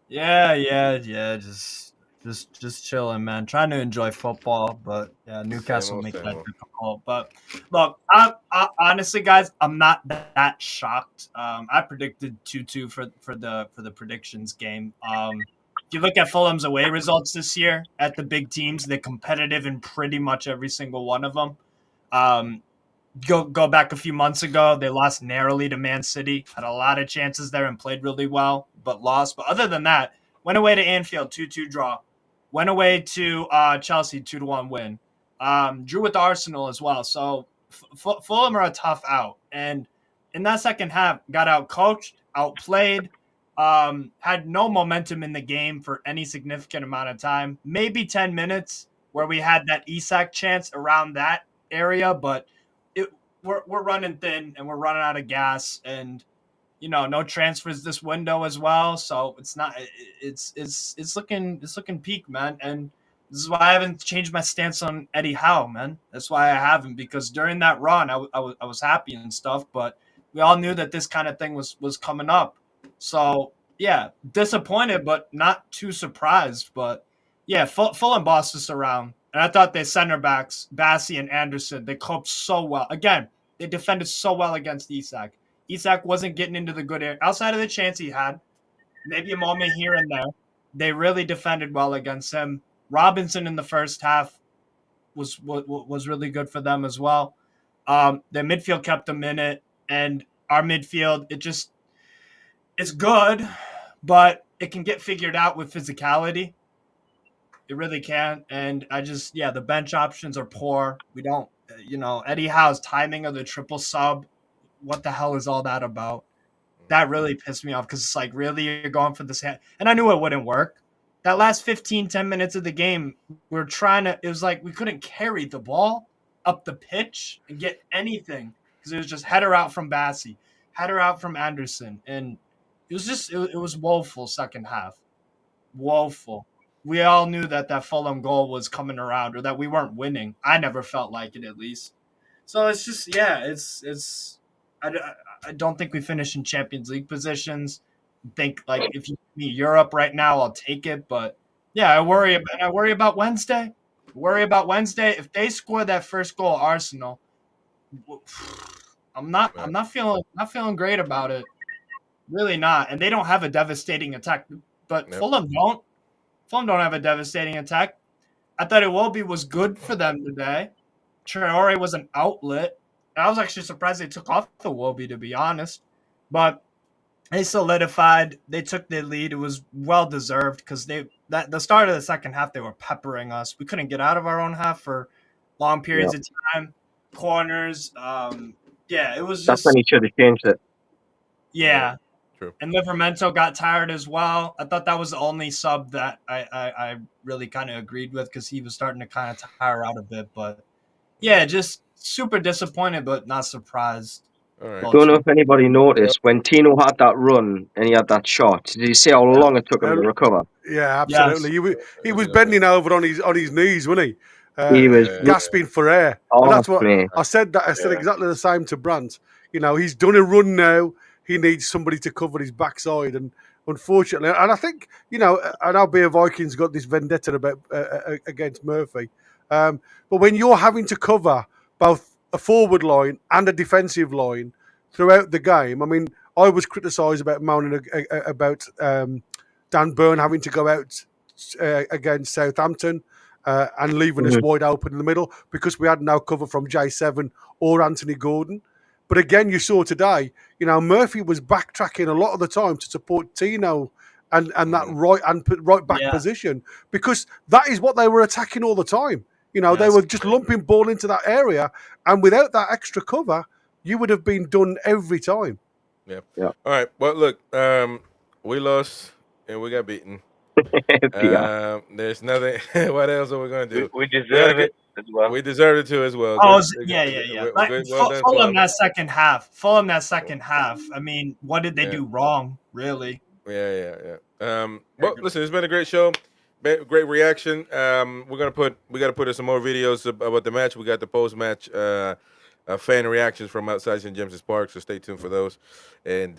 Yeah. Just chilling, man. Trying to enjoy football, but yeah, Newcastle old, make same that old. difficult. But look, I honestly, guys, I'm not that shocked. I predicted 2-2 for the predictions game. If you look at Fulham's away results this year at the big teams, they're competitive in pretty much every single one of them. Go back a few months ago, they lost narrowly to Man City. Had a lot of chances there and played really well, but lost. But other than that, went away to Anfield, 2-2 draw. Went away to Chelsea, 2-1 win. Drew with Arsenal as well. So Fulham are a tough out. And in that second half, got out-coached, outplayed, had no momentum in the game for any significant amount of time. Maybe 10 minutes where we had that Isak chance around that area, but we're running thin and we're running out of gas, and no transfers this window as well. So it's not it's looking peak, man. And this is why I haven't changed my stance on Eddie Howe, man. That's why I haven't, because during that run I was happy and stuff, but we all knew that this kind of thing was coming up. So yeah, disappointed but not too surprised. But yeah, Fulham bossed us around. And I thought their center backs, Bassey and Anderson, they coped so well. Again, they defended so well against Isak. Isak wasn't getting into the good area. Outside of the chance he had, maybe a moment here and there, they really defended well against him. Robinson in the first half was really good for them as well. Their midfield kept them in it, and our midfield, it's good, but it can get figured out with physicality. It really can. And the bench options are poor. We don't, Eddie Howe's timing of the triple sub. What the hell is all that about? That really pissed me off, because it's like, really, you're going for this hand? And I knew it wouldn't work. That last 10 minutes of the game, it was like we couldn't carry the ball up the pitch and get anything, because it was just header out from Bassey, header out from Anderson. And it was woeful second half. Woeful. We all knew that Fulham goal was coming around, or that we weren't winning. I never felt like it, at least. So it's just, I don't think we finish in Champions League positions. I think, like, if you give me Europe right now, I'll take it. But yeah, I worry about Wednesday. If they score that first goal, Arsenal, I'm not feeling great about it. Really not. And they don't have a devastating attack, but Nope. Fulham don't. Fulham don't have a devastating attack. I thought Iwobi was good for them today. Traore was an outlet. I was actually surprised they took off the Iwobi, to be honest. But they solidified. They took their lead. It was well deserved, because the start of the second half, they were peppering us. We couldn't get out of our own half for long periods of time. Corners. It was That's just, when he should have changed it. yeah. True. And Livramento got tired as well. I thought that was the only sub that I really kind of agreed with, because he was starting to kind of tire out a bit. But yeah, just super disappointed, but not surprised. All right. Don't know if anybody noticed when Tino had that run and he had that shot. Did you see how long it took him to recover? Yeah, absolutely. He was bending over on his knees, wasn't he? He was gasping for air. Oh, And that's what mate. I said. I said exactly the same to Brandt. He's done a run now. He needs somebody to cover his backside, and unfortunately, and I think I know Beer Vikings got this vendetta about against Murphy, but when you're having to cover both a forward line and a defensive line throughout the game, I mean, I was criticised about moaning about Dan Burn having to go out against Southampton, and leaving us wide open in the middle because we had no cover from J7 or Anthony Gordon. But again, you saw today, Murphy was backtracking a lot of the time to support Tino and that right back position, because that is what they were attacking all the time. They were just lumping ball into that area, and without that extra cover, you would have been done every time. Yeah. All right. Well, look, we lost and we got beaten. There's nothing. What else are we going to do? We deserve it as well. We deserve it too as well. Oh, Good, yeah. good, Like, well done, Fulham that second half. I mean, what did they do wrong, really? Yeah. Well, listen, it's been a great show. Great reaction. We got to put in some more videos about the match. We got the post-match fan reactions from outside St. James's Park, so stay tuned for those. And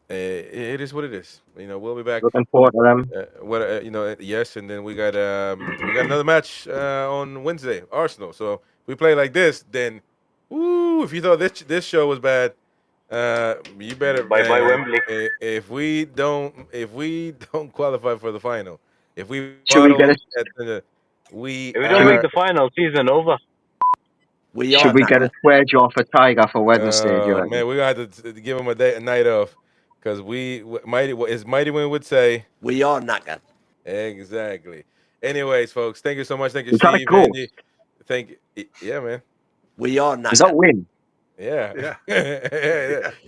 it is what it is. We'll be back. Looking forward to them. Yes, and then we got another match on Wednesday, Arsenal. So if we play like this, then, if you thought this show was bad, you better bye Wembley. If we don't qualify for the final, if we Should we get if we don't make the final, season over. Should we get a square jaw for Tiger for Wednesday? Man, we're gonna have to give him a night off, because as Mighty Win would say, we are knackered. Exactly. Anyways, folks, thank you so much. Thank you, Is that a Steve. goal? Andy. Yeah, man. We are knackered. Is that win? Yeah.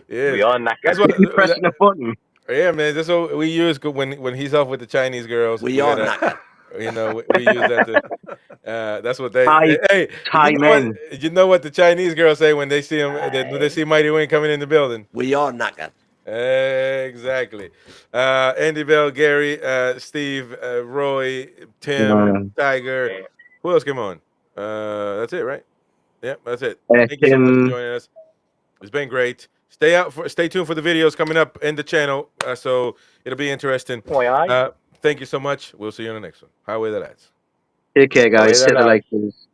We are knackered. That's what Keep pressing a button. Yeah, man. That's what we use when he's off with the Chinese girls. We are knackered. We use that to. That's what they. Hey, you know what the Chinese girls say when they see him? When they see Mighty Win coming in the building. We are knackered. Exactly. Andy Bell, Gary, Steve, Roy, Tim, Tiger. Who else came on? That's it, right? Yeah, that's it. Thank you so much for joining us. It's been great. Stay tuned for the videos coming up in the channel. So it'll be interesting. Thank you so much. We'll see you on the next one. Highway the Lads. Take care, guys. Hit the like, please.